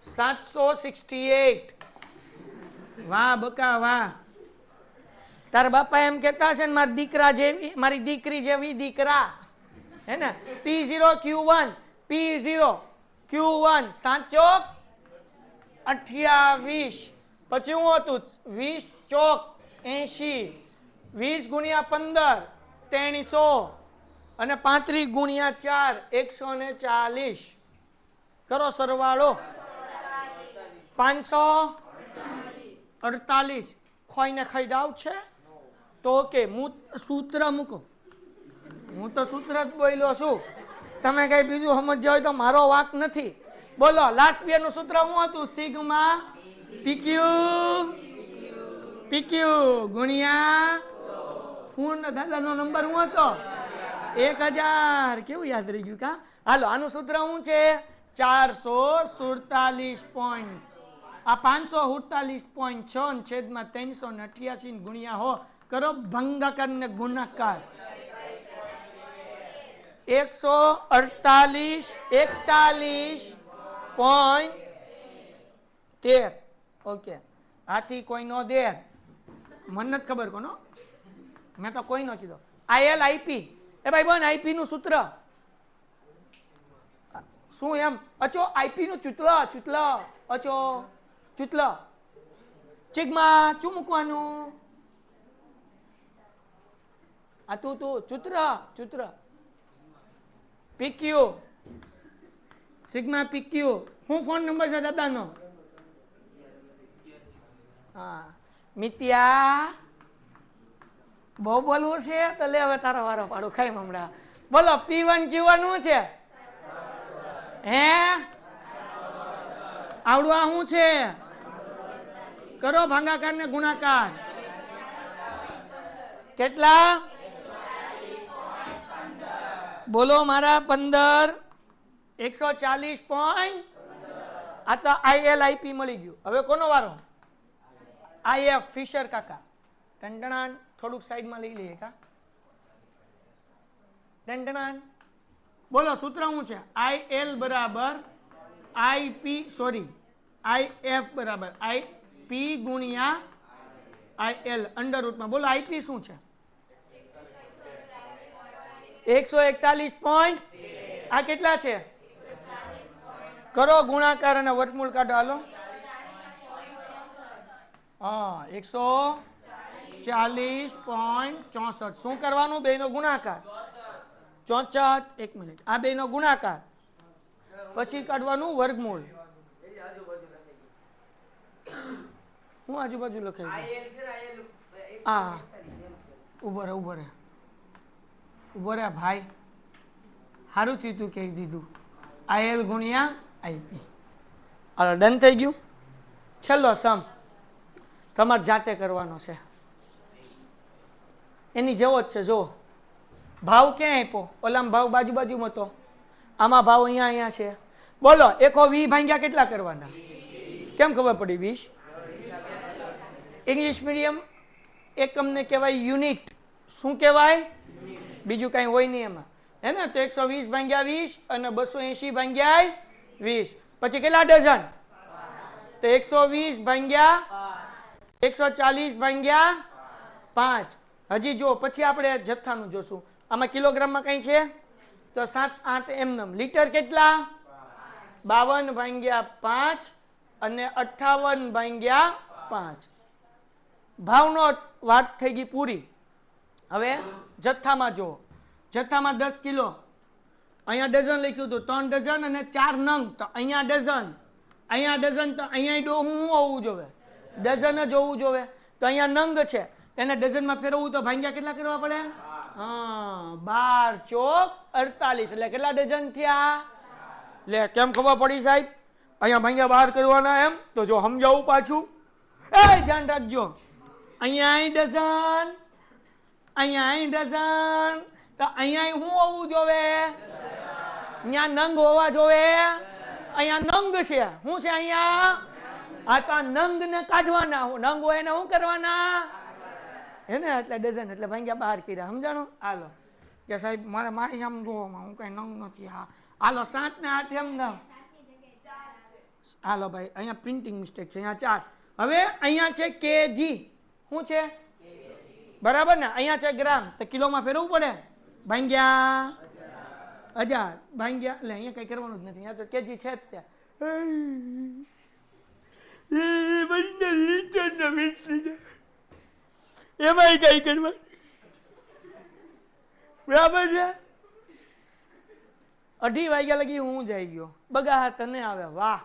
768 વાહ બકા વાહ તારા બાપા એમ કહેતા છે ને મારા દીકરા જેવી મારી દીકરી જેવી દીકરા હે ને P0 Q1 P0 Q1 સાચો 28 પછી હું હતું 20 ચોક 80 20 ગુણ્યા 15 300 અને 35 ગુણ્યા 4 140 કરો સરવાળો 548 ખોઈને ખાઈ જાવ છે તો ઓકે સૂત્ર મૂકો હું તો સૂત્ર જ બોલ્યો છું તમે કઈ બીજું સમજ્યા હોય તો મારો વાક નથી બોલો લાસ્ટ પિયર નું સૂત્ર શું હતું સિગ્મા PQ ગુણ્યા પૂર્ણ દાદાનો નંબર શું હતો 1000 કેવું યાદ રહી ગયું કા હાલો આનું સૂત્ર શું છે 447 આ 547.6 છેદમાં 388 ગુણ્યા હો કરો ભંગાકાર ને ગુણાકાર 148.41 ઓકે આથી કોઈ નો દે મને નથી ખબર કોનો મેં તો કોઈ નો કીધો ILIP એ ભાઈ બોન IP નું સૂત્ર શું એમ અચો IP નું ચૂતલ અચો ચૂતલ ચિગ્મા શું મૂકવાનું આ તું ચૂત્ર PQ સિગ્મા PQ હું ફોન નંબર છે દાદાનો હા મિત્યા બહુ બોલવું છે તો લે હવે તારો વારો પાડું ખાઈ હમણાં બોલો P1 Q1 શું છે હે આવડું આ શું છે કરો ભાગાકાર ને ગુણાકાર કેટલા બોલો મારા 15 140 પોઈન્ટ આ તો ILIP મળી ગયું હવે કોનો વારો IF ફિશર કાકા ટંડણાન થોડુંક સાઈડમાં લઈ લઈએ કા ટંડણાન બોલો સૂત્ર શું છે IL બરાબર IP સોરી IF બરાબર IP ગુણ્યા IL અંડર રૂટમાં. બોલો IP શું છે? 141. આ કેટલા છે? કરો ગુણાકાર અને વર્ગમૂળ કાઢો. હાલો. હા, 140.64. શું કરવાનું? બેનો ગુણાકાર. 64. 1 મિનિટ. આ બેનો ગુણાકાર પછી કાઢવાનું વર્ગમૂળ. હું આજુબાજુ લખાઈ હા, ઉભો રે ભાઈ. સારું થયું તું કહી દીધું. IL ગુણ્યા IP. હવે ડન થઈ ગયું. છેલ્લો સમ તમારે જાતે કરવાનો છે. એની જેવો જ છે. જો ભાવ ક્યાં આપ્યો? ઓલામાં ભાવ બાજુમાં તો, આમાં ભાવ અહીંયા છે. બોલો 120 ભાગ્યા કેટલા કરવાના? કેમ ખબર પડી? 20. ઇંગ્લિશ મીડિયમ એકમને કહેવાય યુનિટ. શું કહેવાય? બીજું કાંઈ હોય નહીં એમાં, હે ને? તો 120 ભાગ્યા 20 અને 280 ભાગ્યા 20. પછી કેટલા ડઝન? તો 120 ભાગ્યા 140 ભાગ્યા 5. હજી જો પછી આપણે જથ્થાનું જોશું. આમાં કિલોગ્રામમાં કઈ છે? તો 7 8 એમનેમ. લીટર કેટલા? 52 ભાગ્યા 5 અને 58 ભાગ્યા 5. ભાવનો વાત થઈ ગઈ પૂરી. હવે જથ્થામાં જો. જથ્થામાં 10 કિલો. અહીંયા ડઝન લખ્યું હતું. 3 ડઝન અને 4 નંગ. તો અહીંયા ડઝન, અહીંયા ડઝન. તો અહીંયા શું હોવું જોઈએ? ડઝન જ હોવું જોઈએ. તો અહીંયા નંગ છે, એને ડઝનમાં ફેરવવું તો ભાગ્યા કેટલા કરવા પડે? હા, 12 ચોક 48. એટલે કેટલા ડઝન થયા? લે, કેમ ખબર પડી સાહેબ? અહીંયા ભાગ્યા 12 કરવાના એમ. તો જો સમજાવું પાછું. ધ્યાન રાખજો. અહીંયા ડઝન, અહીંયા ડઝન. તો અહીંયા શું હોવું જોવે? અહીંયા નંગ હોવા જોવે. અહીંયા નંગ છે. શું છે અહીંયા? આ તો નંગ ને કાઢવાના. નંગ હોય એને શું કરવાના? હે ને? એટલે ડઝન એટલે ભાગ્યા 12 કર્યા. સમજાણું? હાલો કે સાહેબ મારી આમ જોવામાં હું કઈ નંગ નથી. હા, હાલો 7 ને 8 એમ ન. હાલો ભાઈ, અહીંયા પ્રિન્ટિંગ મિસ્ટેક છે. અહીંયા 4. હવે અહીંયા છે કેજી. શું છે? બરાબર ને? અહીંયા છે ગ્રામ. તો કિલોમાં ફેરવવું પડે. ભાગ્યા 1000 ભાગ્યા. એટલે અહીંયા કઈ કરવાનું જ નથી. અહીંયા તો કેજી છે જ ત્યાં. એમાં કઈ કરવા? બરાબર છે? 2:30 વાગ્યા લગી હું જઈ ગયો. બગા તને આવે. વાહ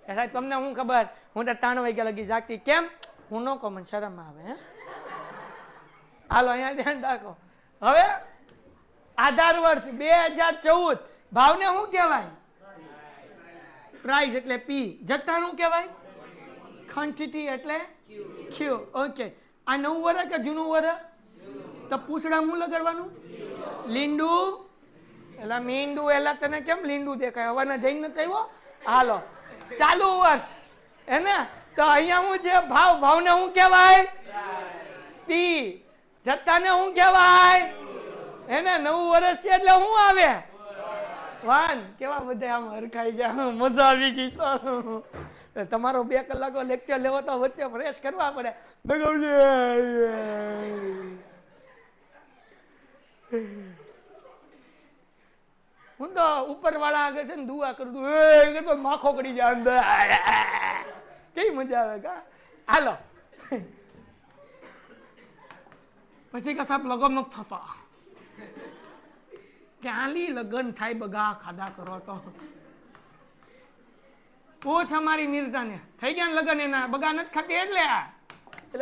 સાહેબ, તમને હું ખબર? હું તો 3 વાગ્યા લગી જાગતી. કેમ? હું નો કહું, મને શરમ આવે. હે, હાલો અહીંયા ધ્યાન રાખો. હવે આધાર વર્ષ 2014. ભાવને શું કહેવાય? પ્રાઇસ એટલે P. જથ્થાનું કહેવાય ક્વોન્ટિટી એટલે Q. ઓકે. આ નવું વર્ષ કે જૂનું વર્ષ? તો પૂછડા હું લગાડવાનું? લીંડુ. એલા મીંડુ. એલા તને કેમ લીંડુ દેખાય? હવાના જઈને નથી આવ્યો? હાલો ચાલુ વર્ષ, હે ને? તો અહીંયા શું છે? ભાવ. ભાવને શું કહેવાય? P. જથ્થાને શું કહેવાય? હે ને? નવું વર્ષ છે એટલે શું આવે? 1. કેવા બધા આમ હરખાઈ ગયા. મજા આવી ગઈ. તમારો 2 કલાકનો લેક્ચર લેવો તો વચ્ચે ફ્રેશ કરવા પડે. હું તો ઉપરવાળા આગળ છે ને દુઆ કરું છું. તો માખો કરી જાય. કેવી મજા આવે કા? હાલો પછી કે સાહેબ લગન નથી થતા. ક્યાંલી લગન થાય? બગા ખાધા કરો તો પૂછ અમારી મિર્ઝાને. થઈ ગયા ને લગન એના? બગા નથી ખાતી એટલે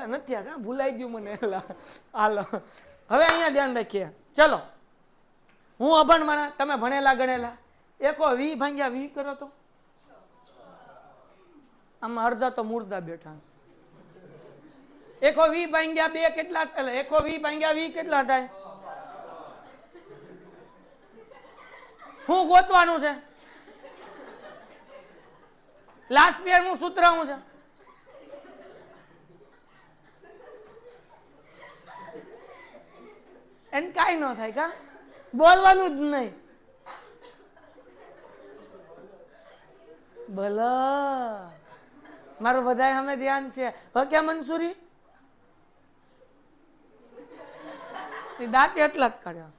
નથી થયા. ભૂલાઈ ગયું મને. હાલો હવે અહીંયા ધ્યાન રાખીએ. ચલો, હું અભણ માણા, તમે ભણેલા ગણેલા. 120 ભાગ્યા 20 કરો તો આમાં અડધા તો મુર્દા બેઠા. 120 ભાગ્યા 2 કેટલા? એટલે 120 ભાગ્યા 20 કેટલા થાય? શું ગોતવાનું છે? લાસ્ટ પિયર નું સૂત્ર શું છે? એને કાંઈ ન થાય કા? બોલવાનું જ નહીં. ભલા મારું બધાય અમે ધ્યાન છે. હવે ક્યાં મંસૂરી દાંત એટલા જ કાઢ્યા.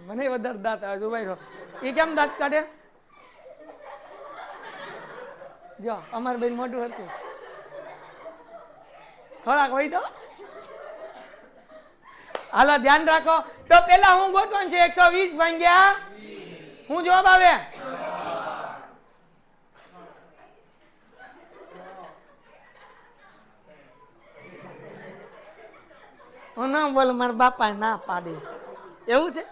મને વધારે દાંત આવે ભાઈ. એ કેમ દાંત કાઢે? જો અમાર બેન મોટું હતું થોડાક હોય તો હાલો ધ્યાન રાખો. તો પેલા હું ગોતવાનું છે 120 ભાગ્યા હું જવાબ આવે હું ના બોલ મારા બાપા ના પાડે એવું છે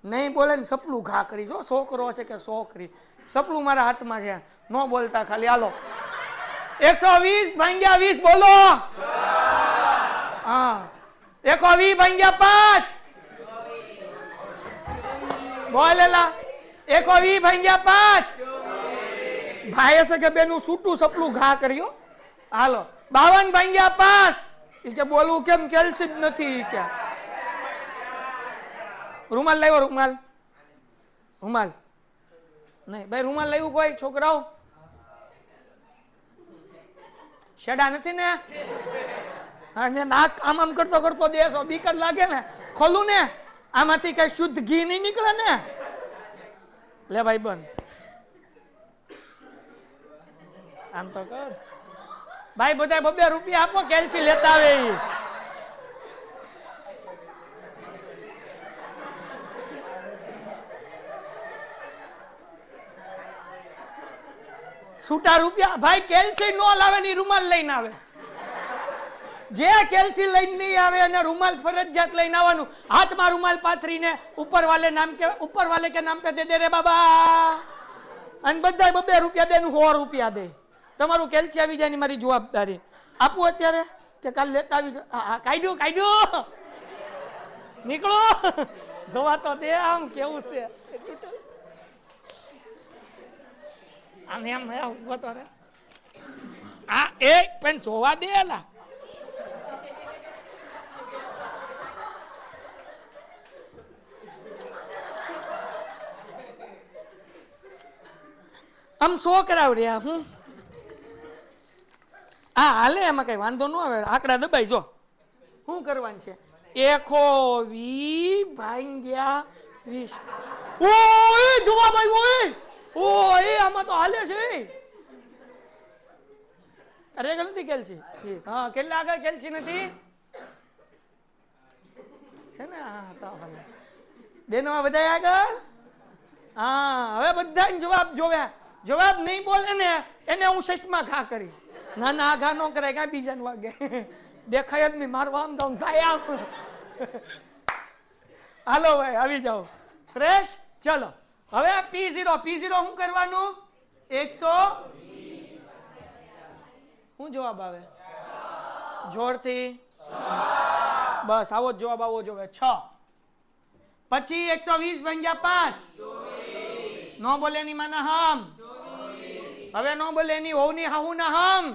નહીં બોલે ને સપલું ઘા કરી જો છોકરો છે કે છોકરી સપલું મારા હાથમાં છે ન બોલતા ખાલી હાલો 120 ભાગ્યા 20 બોલો હા 120 ભાગ્યા 5 બોલેલા 120 ભાગ્યા 5 ભાઈ હશે કે બેનું છૂટું સપલું ઘા કર્યો હાલો 52 ભાગ્યા 5 એ કે બોલવું કેમ કેલ્સી જ નથી કે રૂમાલ લાવ્યો રૂમાલ રૂમાલ નહીં ભાઈ રૂમાલ લાવ્યું કોઈ છોકરાઓ શેડા નથી ને અને નાક આમ આમ કરતો કરતો દેશો બીક જ લાગે ને ખોલું ને આમાંથી કઈ શુદ્ધ ઘી નહીં નીકળે ને લે ભાઈ બન આમ તો કર ભાઈ બધા 2 રૂપિયા આપો કેલ્સી લેતા આવે છૂટા રૂપિયા ભાઈ કેલ્સી નો લાવે ની રૂમાલ લઈને આવે જે કેલ્સી લઈને નહીં આવે અને રૂમાલ ફરજિયાત લઈને આવવાનું હાથમાં રૂમાલ પાથરીને ઉપર વાલે કે નામ પે દે દે રે બાબા અને બધા 2 રૂપિયા દે 100 રૂપિયા દે તમારું કેલ્સી આવી જાય ની મારી જવાબદારી આપું અત્યારે કે કાલ લેતા આવી કાઢ્યું નીકળો જોવા તો દે આમ કેવું છે આમ એમ ઉભો તો રે આ એક પણ જોવા દે લા આમ શો કરાવ રહ્યા હું હા હાલે એમાં કઈ વાંધો ન આવે આંકડા દબાઈ જો શું કરવાનું છે 120 ભાગ્યા 20 ઓય જોવા ભાઈ ઓય આમાં તો હાલે છે અરે નથી કેલ્સી હા કેટલા આગળ કેલ્સી નથી છે ને હા તો હાલે બેનવા બધા આગળ હા હવે બધાને જવાબ જોવે જવાબ નહીં બોલે ને એને હું સસમાં ઘા કરી ના ના ઘા ન કરાય કાંઈ બીજાને વાગે દેખાય જ નહીં મારું આમ તો થાય આમ હાલો ભાઈ આવી જાઓ ફ્રેશ ચલો હવે P0 શું કરવાનું 120 શું જવાબ આવે જોરથી બસ આવો જ જવાબ આવો જોવે 6 પછી 120 ભાગ્યા 5 નો બોલે ની માના હમ હવે નો બોલે ની હોવ ની હાહુ ના હમ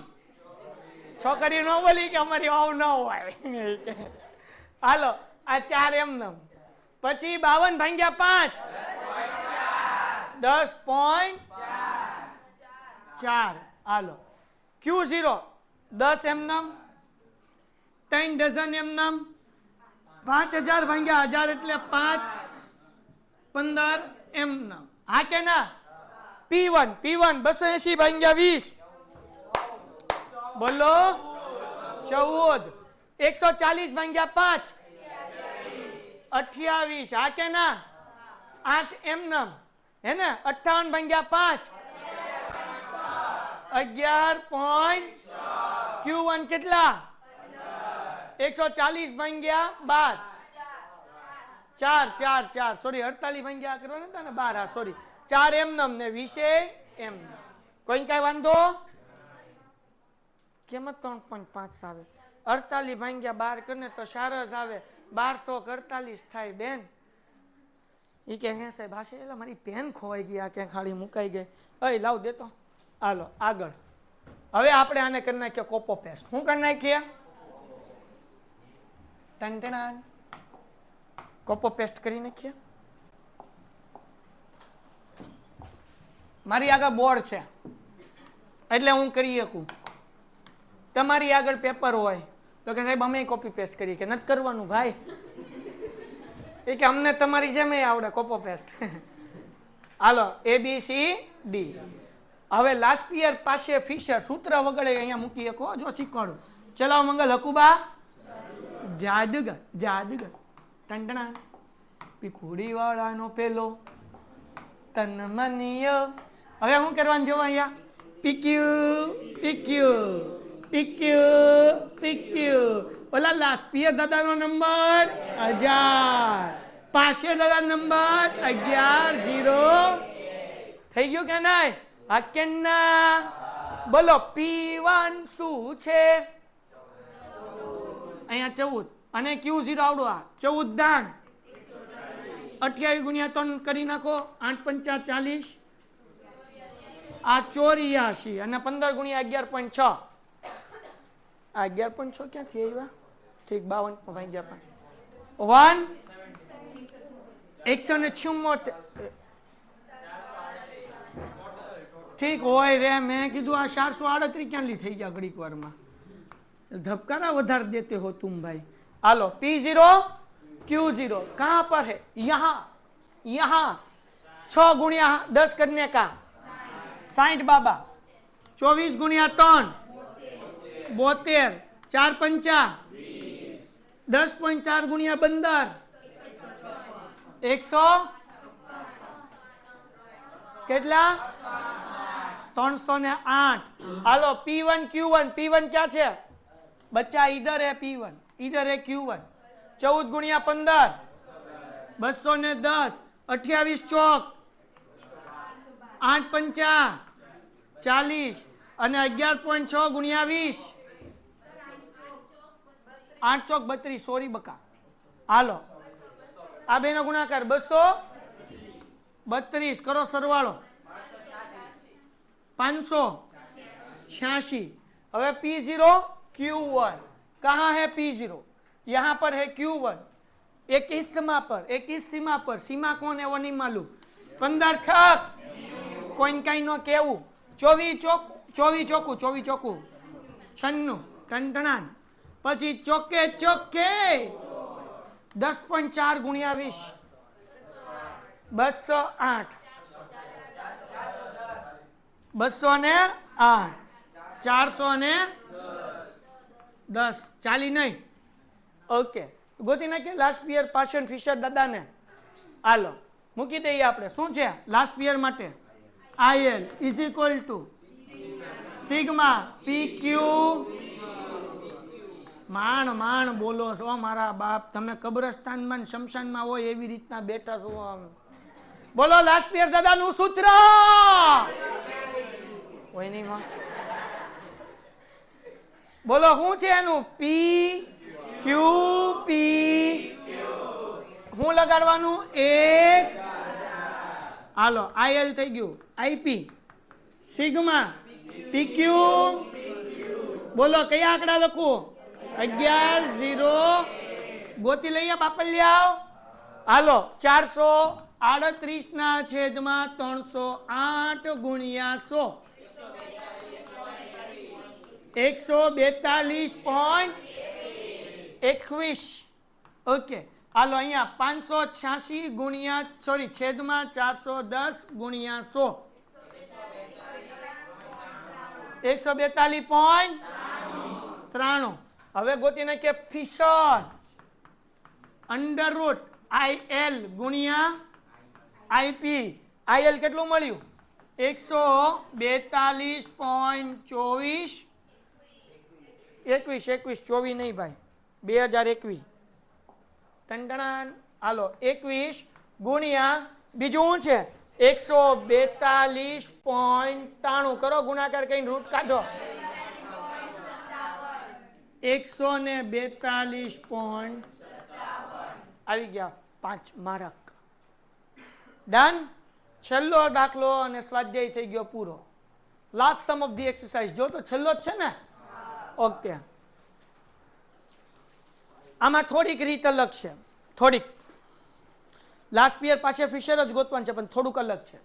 છોકરી નો બોલી કે અમારી હોવ ન હોય હાલો આ 4 એમ નમ પછી 52 ભાગ્યા 5 10.4 હાલો Q0 10 એમ નમ 3 ડઝન એમ નમ 5000 ભાગ્યા 1000 એટલે 5 15 એમ નમ હા કે ના P1 280 ભાગ્યા 20 બોલો 14 140 ભાગ્યા 5 28 હા કે ના 8 એમ નમ હે ને 58 ભાગ્યા 5 11. Q1 કેટલા 140 ભાગ્યા 12 4 સોરી 48 ભાગ્યા કરવાના હતા ને 12 સોરી 4 એમ નમ ને 20 એમ કોઈ કઈ વાંધો કેમ 3.5 આવે 48 ભાગ્યા 12 કરીને તો સારસ આવે 1248 થાય બેન ઈ કે હે સાહેબ હાશે એટલે મારી પેન ખોવાઈ ગઈ આ ક્યાં ખાલી મુકાઈ ગઈ અય લાવ દેતો હાલો આગળ હવે આપણે આને કરી નાખીએ કોપો પેસ્ટ શું કરી નાખીએ ટન કોપો પેસ્ટ કરી નાખીએ મારી આગળ બોર્ડ છે એટલે હું કરી શકું. તમારી આગળ પેપર હોય તો કે સાહેબ અમે કોપી પેસ્ટ કરીએ, કે નથી કરવાનું ભાઈ, એ કે અમને તમારી જેમ આવડે કોપો પેસ્ટ. હાલો ABCD. હવે લાસ્ટ યર પાસે ફિશર સૂત્ર વગેરે અહીંયા મૂકી શકો જો શીખવાડું. ચલાવો મંગલ હકુબા જાદુગર જાદુગર ટંટણા પીપુડી વાળાનો પેલો તન મનીય. હવે શું કરવાનું જોવો અહીંયા પીક્યુ પીક્યુ પીક્યુ પીક્યુ. ઓલા લાસ્ટ યર દાદાનો નંબર 1000, પાસે દાદા નંબર 11 0 થઈ ગયું કે નહીં? હા કે ના? બોલો P1 શું છે? અહીંયા 14 અને Q0 આવડો આ 14 દાણ 28 ગુણ્યા 3 કરી નાખો 8 5 40, આ 84 અને 15 ગુણ્યા 11.6, આ 11.6 ક્યાંથી આવ્યા? ઠીક 52 ભાઈ ગયા 176. ઠીક હોય રે, મેં કીધું આ 438 ક્યાંથી થઈ ગયા ઘડીક વારમાં, ધબકારા વધાર દેતે હો તુમ ભાઈ. હાલો P0 Q0 कहाँ पर है? यहाँ यहाँ 6 गुणिया 10 करने का 60 बाबा, 24 गुणिया 3 72, 4 पंचा 10.4 गुणिया 15 100 કેટલા? 308. હાલો P1 Q1. P1 क्या છે बच्चा? इधर है P1, इधर है Q1. 14 गुणिया 15 210, 28 ચોક 8 પંચા 40 અને 11.6 ગુણ્યા 20 8 ચોક 32. સોરી બકા. હાલો આ બેનો ગુણાકાર 232 કરો સરવાળો 586. હવે P0 Q1 कहाँ है P0? यहाँ पर है Q1. 21 सीमा पर, 21 सीमा पर. सीमा कौन है वो नहीं मालूम. 15 छक कोई कहीं नो केवू 24 ચોકું 96 ટંટણાન. પછી ચોકે ચોકે 10.4 ગુણ્યા 20 208 208 410 ચાલી નહીં. ઓકે ગોતી નાખીએ લાસ્ટ પિયર પાશન ફિશર દાદાને. હાલો મૂકી દઈએ આપણે. શું છે લાસ્ટ પિયર માટે? IL is equal to sigma PQ. માણ બોલો છો મારા બાપ, તમે કબ્રસ્તાનમાં શમશાનમાં હોય એવી રીતના બેઠા છો. બોલો લાસ્ટ પિયર દાદાનું સૂત્ર હોય નહીં માસ. બોલો શું છે એનું? P Q P. હું લગાડવાનું 1. હાલો IL થઈ ગયું IP સિગ્મા PQ. બોલો કયા આંકડા લખું? 11 0 ગોતી લઈએ બાપલિયાઓ. હાલો 438 ના છેદમાં 308 ગુણ્યા 100 142.21. ઓકે હાલો અહીંયા 586 ગુણ્યા છેદમાં 410 ગુણ્યા 100 142.93. હવે ગોતી નાખીએ ફિશર અંડર રૂટ IL ગુણ્યા IP. IL કેટલું મળ્યું? 142.24 24 નહીં ભાઈ 2021 ટંટણાન. હાલો 21 ગુણ્યા બીજું શું છે 142.93 કરો ગુણાકાર કઈ રૂટ કાઢો 142. આવી ગયા 5 માર્ક. ડન. છેલ્લો દાખલો અને સ્વાધ્યાય થઈ ગયો પૂરો. Last sum of the exercise જો તો છેલ્લો જ છે ને? ઓકે આમાં થોડીક રીત અલગ છે. થોડીક લાસ્ટ પિયર પાસે ફિશર જ ગોતવાનું છે પણ થોડુંક અલગ છે.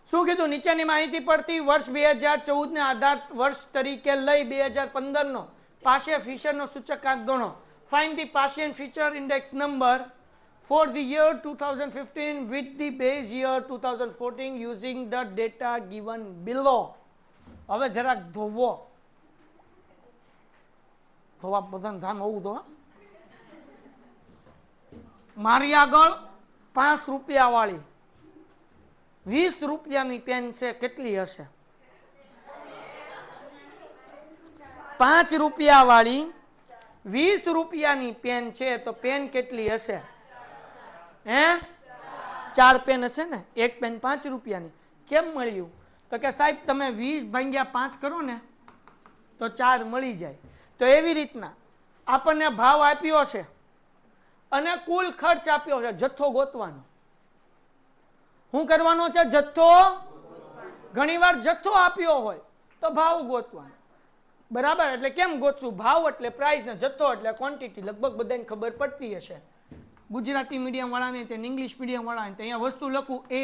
શું કીધું? નીચેની માહિતી પરથી વર્ષ 2014 ને આધાર વર્ષ તરીકે લઈ 2015 નો પાશે ફિશર નો સૂચકાંક ગણો. ફાઇન્ડ ધી પાશિયન Fisher index number for the year 2015 with the base year 2014 using the data given below. હવે જરાક ધોવો બધાને ધ્યાન હોવું તો. મારી આગળ 5 રૂપિયા વાળી 20 રૂપિયાની પેન છે, કેટલી હશે? 5 રૂપિયા વાળી 20 રૂપિયાની પેન છે તો પેન કેટલી હશે? હે 4 પેન હશે ને. એક પેન 5 રૂપિયાની. કેમ મળ્યું? તો કે સાહેબ તમે 20 ભાગ્યા 5 કરો ને તો 4 મળી જાય. તો એવી રીતના આપણને ભાવ આપ્યો છે અને કુલ ખર્ચ આપ્યો છે, જથ્થો ગોતવાનો. શું કરવાનો છે? જથ્થો. ઘણીવાર જથ્થો આપ્યો હોય તો ભાવ ગોતવાનો. બરાબર? એટલે કેમ ગોતશું? ભાવ એટલે પ્રાઇસ ને જથ્થો એટલે ક્વોન્ટિટી. લગભગ બધાને ખબર પડતી હશે. ગુજરાતી મીડિયમ વાળાને તે ઇંગ્લિશ મીડિયમ વાળાને તે અહીંયા વસ્તુ લખું A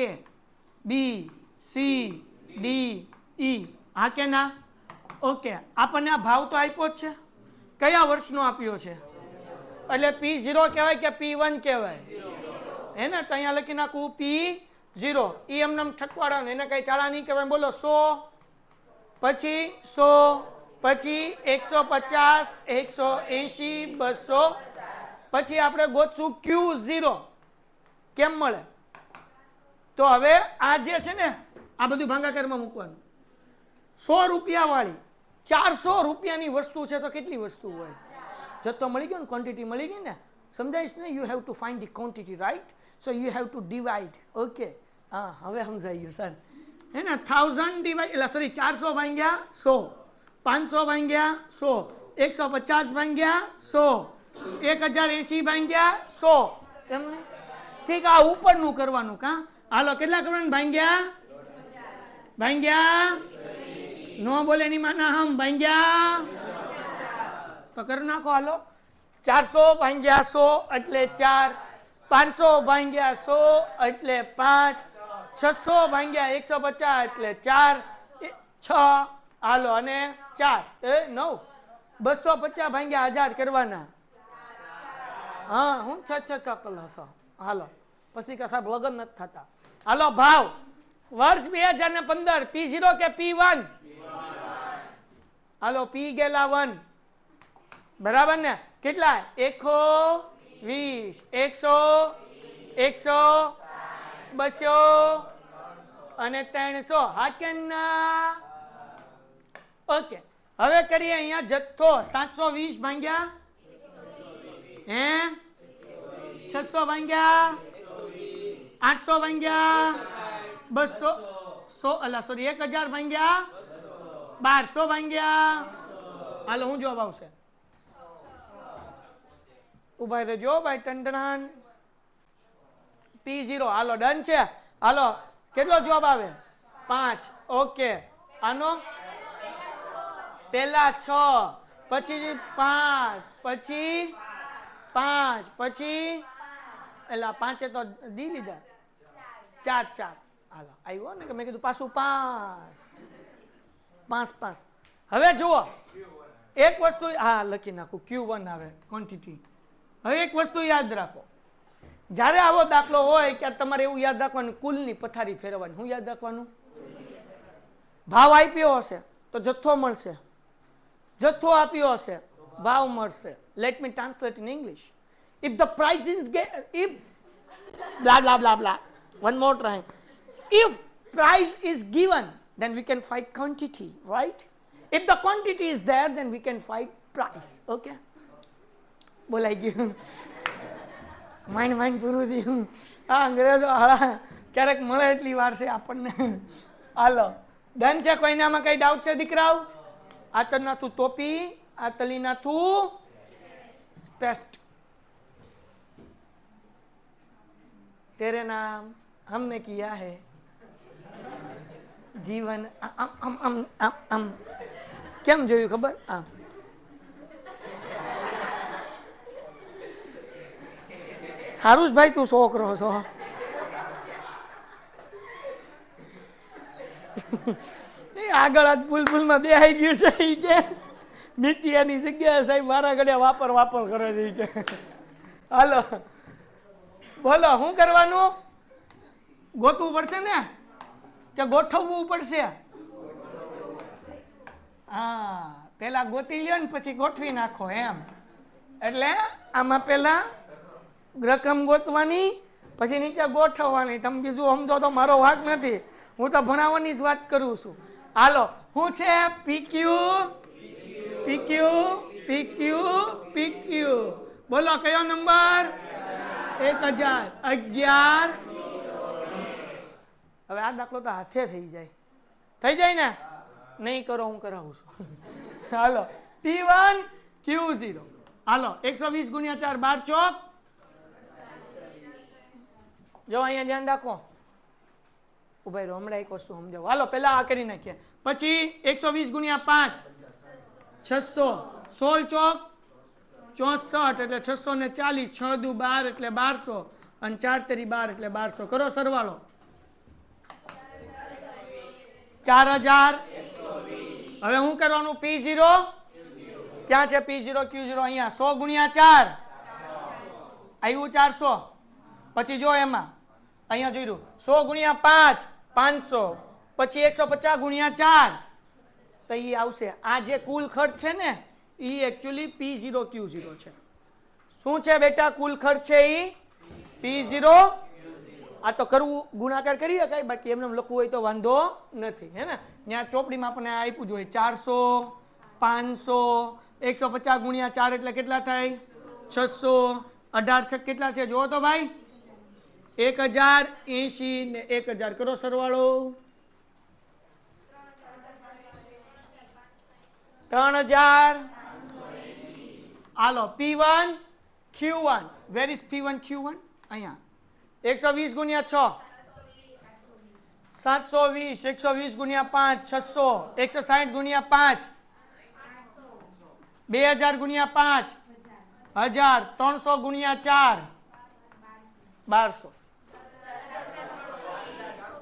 B C D E. હા કે ના? ઓકે. આપણને આ ભાવ તો આપ્યો જ છે. કયા વર્ષનો આપ્યો છે? એટલે P0 કહેવાય કે P1 કહેવાય? હે ને? તો અહીંયા લખી નાખું P0. એ એમને ઠકવાડા એને કઈ ચાળા નહીં કહેવાય. બોલો 100 પછી 100 પછી 150 180 200 પછી આપણે ગોતશું Q0. કેમ મળે? તો હવે આ જે છે ને આ બધું ભાગાકારમાં મૂકવાનું. 100 રૂપિયા વાળી 400 રૂપિયાની વસ્તુ છે તો કેટલી વસ્તુ હોય? જથ્થો મળી ગયો ને, ક્વોન્ટિટી મળી ગઈ ને. સમજાઈશ ને? You have to find the quantity, right? So you have to divide. Okay, હા હવે સમજાઈ ગયું સર. હે ને? 1000 ડિવાઈડ એટલે સોરી 400 ભાગ્યા 100, 500 ભાગ્યા 100, 150 ભાગ્યા 100, 1080 ભાગ્યા 100. એમ ને? ઠીક. આ ઉપરનું કરવાનું. કા હાલો કેટલા કરવાનું? ભાગ્યા નો બોલે ની માના હમ ભાગ્યા તો કરી નાખો. હાલો 400 ભાગ્યા 100 એટલે 4, 500 ભાગ્યા 100 એટલે 5, 600 ભાગ્યા 150 એટલે 4, 6. હાલો અને 4 9, 250 ભાગ્યા 1000 કરવાના. હા હું 6 કલાક. હાલો પછી કા સાહેબ લગન નથી થતા. હાલો ભાવ વર્ષ 2015 P0 કે P1? હાલો P ગેલા 1. બરાબર ને? કેટલા? 120, 100, 100, 200 અને 300. હા કે ના? ઓકે. હવે કરીએ અહીંયા જથ્થો. 720 ભાગ્યા 600 ભાગ્યા 800 ભાગ્યા 200 100 અલા સોરી 1000 ભાગ્યા 1200 ભાગ્યા. હાલો હું જવાબ આવશે? ઉભા રહેજો ભાઈ. ટંડન P0. હાલો ડન છે. હાલો કેટલો જવાબ આવે? 5. ઓકે. આનો પહેલા 6 પછી 5 પછી 5 પછી એલા 5 તો દી લીધા 4. હાલો આવ્યો ને કે મેં કીધું પાછું 5. હવે જુઓ એક વસ્તુ. હા લખી નાખું Q1 આવે ક્વોન્ટિટી. હવે એક વસ્તુ યાદ રાખો. જ્યારે આવો દાખલો હોય કે તમારે એવું યાદ રાખવાનું કુલની પથારી ફેરવવાની. શું યાદ રાખવાનું? ભાવ આપ્યો હશે તો જથ્થો મળશે, જથ્થો આપ્યો હશે ભાવ મળશે. Let me translate in English. if the price is if blah blah blah blah one more time, if price is given then we can find quantity, right? If the quantity is there then we can find price. Okay, બોલાઈ ગયું. Mind પૂરું થયું. હા અંગ્રેજો હાળા ક્યારેક મળે એટલી વાર છે આપણને. હાલો ડન છે? કોઈને આમાં કઈ ડાઉટ છે દીકરાઓ? આતરના તું ટોપી, આતલીના તું પેસ્ટ. तेरे नाम हमने किया है जीवन. કેમ જોયું ખબર? આમ હારુષભાઈ તું છોકરો છો. એ આગળ આ ફૂલમાં બેહાઈ ગયું છે ઈ કે મિતિયાની જગ્યાએ સાહેબ મારા ઘડે વાપર કરે છે ઈ કે હાલો બોલો શું કરવાનું? ગોતવું પડશે ને કે ગોઠવવું પડશે? હા, પેલા ગોતી લ્યો ને પછી ગોઠવી નાખો એમ. એટલે આમાં પેલા રકમ ગોતવાની પછી નીચે ગોઠવવાની. તમે બીજું સમજો તો મારો વાંક નથી, હું તો ભણાવવાની જ વાત કરું છું. હાલો, શું છે? PQ PQ PQ PQ. બોલો કયો નંબર? 1011. હવે આ દાખલો તો હાથે થઈ જાય ને? નહીં કરો, હું કરાવું છું. હાલો, P1 Q0. હાલો 120 ગુણ્યા 4 12 ચોક. જો અહીંયા ધ્યાન રાખો, ઉભા રહો, હમણાં એક વસ્તુ સમજાવું. હાલો પેલા આ કરી નાખીએ, પછી 120 ગુણ્યા 5 600. 16 ચોક 64 એટલે 640. 6 દુ 12 એટલે 1200 અને 4 તરી 12 એટલે 1200. કરો સરવાળો. 4000. હવે શું કરવાનું? P0 ક્યાં છે? P0 Q0 અહીંયા. 100 ગુણ્યા 4 આવ્યું 400. પછી જો એમાં અહીંયા જોઈ રહ્યું 100 ગુણ્યા 5 500. પછી 150 ગુણ્યા 4 તો એ આવશે. આ જે કુલ ખર્ચ છે ને એ એકચ્યુઅલી P0 Q0 છે. શું છે બેટા કુલ ખર્ચ છે? એ P0. આ તો કરવું ગુણાકાર કરી શકાય, બાકી એમને લખવું હોય તો વાંધો નથી, હે ને? ત્યાં ચોપડીમાં આપણને આપ્યું જોઈએ 400 500. 150 ગુણ્યા 4 એટલે કેટલા થાય? 600. 18 છક કેટલા છે જુઓ તો ભાઈ? 1080 ને 1000. કરો સરવાળો. 3000. હાલો P1 Q1. Where is P1 Q1? અહીંયા 120 ગુણ્યા 6 720. 120 ગુણ્યા 5 600. 160 ગુણ્યા 5 2000 ગુણ્યા 5 1000. 300 ગુણ્યા 4 1200.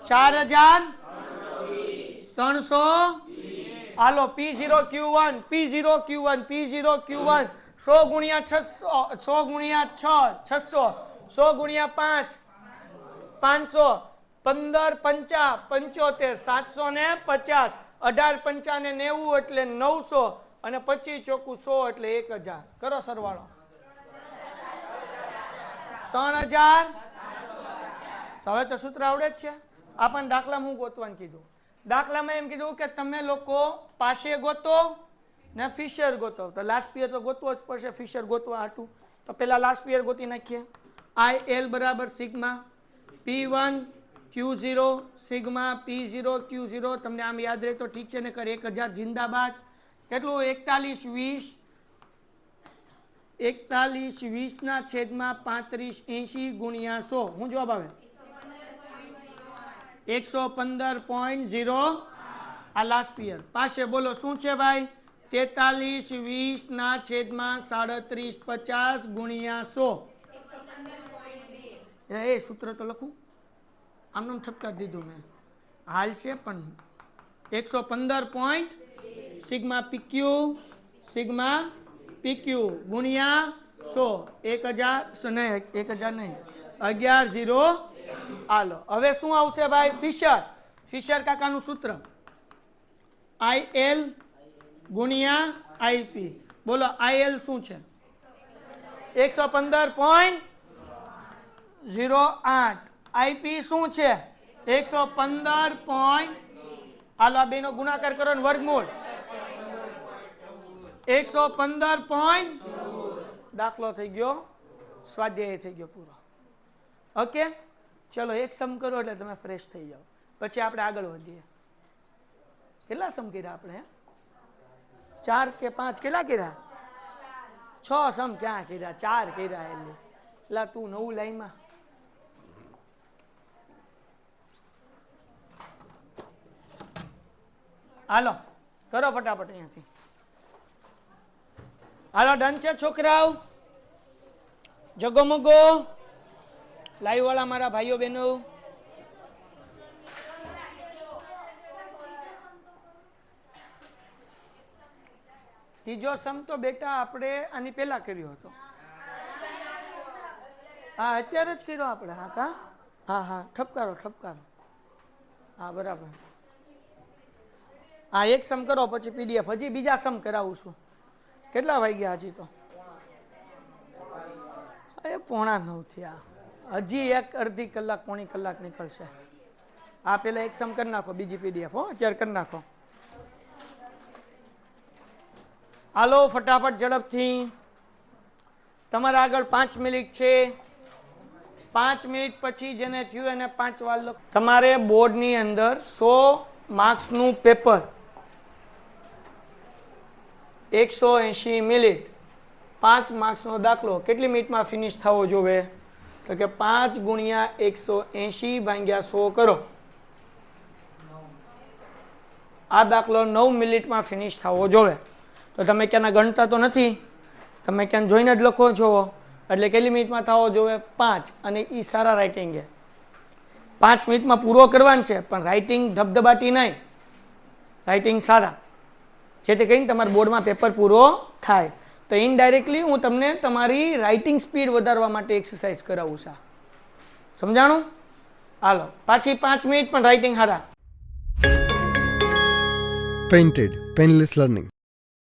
4300. હાલો P0 Q1 P0 Q1 P0 Q1. 100 ગુણ્યા 600. 100 ગુણ્યા 6 600. 100 ગુણ્યા 5 500. 15 5 75. 750. 18 5 ને 90 એટલે 900 અને 25 ચોકું 100 એટલે 1000. કરો સરવાળો. 3000. હવે તો સૂત્ર આવડે જ છે. આપણને દાખલામાં હું ગોતવાનું કીધું. દાખલામાં એમ કીધું કે તમે લોકો પાસે ગોતો ને ફિશર ગોતો. તો લાસ્ટ પિયર તો ગોતવો જ પડશે ફિશર ગોતવા હાટું. તો પેલા લાસ્ટ પિયર ગોતી નાખીએ. IL બરાબર sigma P1 Q0 sigma P0 Q0. તમને આમ યાદ રહે તો ઠીક છે, ને કર 1000 જિંદાબાદ. કેટલું? 41 20 ના છેદમાં 3580 ગુણ્યા 100. હું જવાબ આવે? 115.0. આ લાસ્ટ પિયર પાસે. બોલો શું છે ભાઈ? 43 20 ના છેદમાં 3750 ગુણ્યા 100. એ સૂત્ર તો લખું, આમનું ઠપકાર દીધું મેં. હાલ છે પણ 115. સિગ્મા PQ ગુણ્યા 100. 1000 નહીં, 1000 નહીં, 11 હાલો હવે શું આવશે ભાઈ? ફિશર કાકાનું સૂત્ર IL ગુણ્યા IP. બોલો IL શું છે? 115.08. IP શું છે? 115. હાલો આ બેનો ગુણાકાર કરો ને વર્ગમૂળ. 115. દાખલો થઈ ગયો, સ્વાધ્યાય થઈ ગયો પૂરો. ઓકે, ચલો એક સમ કરો એટલે તમે ફ્રેશ થઈ જાઓ. પછી આપણે આગળ વધીએ. કેટલા સમ કર્યા આપણે? 4 કે 5? કેટલા કર્યા? 6 સમ ક્યાં કર્યા? 4 કર્યા. એટલે તું નવું લાઈનમાં. હાલો કરો ફટાફટ અહીંયાથી. હાલો ડન છે છોકરાઓ? જગોમગો લાઈવ વાળા મારા ભાઈઓ બહેનો. ત્રીજો સમ તો બેટા આપણે આની પહેલા કર્યો હતો. હા અત્યારે જ કર્યો આપણે. હા કા હા હા ઠપકારો ઠપકારો. હા બરાબર. હા એક સમ કરો પછી પીડીએફ. હજી બીજા સમ કરાવું છું. કેટલા વાગ્યા હજી તો? એ 8:45 થયા. હજી એક અડધી કલાક પોણી કલાક નીકળશે. આ પેલા એક સમ કરી નાખો, બીજી પીડીએફ હો અત્યારે કરી નાખો. હાલો ફટાફટ ઝડપથી. તમારા આગળ 5 મિનિટ છે. 5 મિનિટ પછી જેને થયું એને 5 વાર લખો. તમારે બોર્ડની અંદર 100 માર્ક્સનું પેપર 180 મિનિટ 5 માર્ક્સનો દાખલો કેટલી મિનિટમાં ફિનિશ થવો જોઈએ? તો કે 5 ગુણ્યા 180 ભાગ્યા 100 કરો. આ દાખલો 9 મિનિટમાં ફિનિશ થવો જોઈએ. તો તમે ક્યાંના ગણતા તો નથી, તમે ક્યાં જોઈને જ લખો છો. એટલે કેટલી મિનિટમાં થવો જોઈએ? 5. અને એ સારા રાઇટિંગ છે. 5 મિનિટમાં પૂરો કરવાનું છે, પણ રાઇટિંગ ધબધબાટી નહીં, રાઇટિંગ સારા, જેથી કરીને તમારા બોર્ડમાં પેપર પૂરો થાય. તો ઇનડાયરેક્ટલી હું તમને તમારી રાઇટિંગ સ્પીડ વધારવા માટે એક્સરસાઇઝ કરાવું છું. સમજાણું? હાલો પાછી 5 મિનિટ પણ રાઇટિંગ સારા. Painted Penless Learning.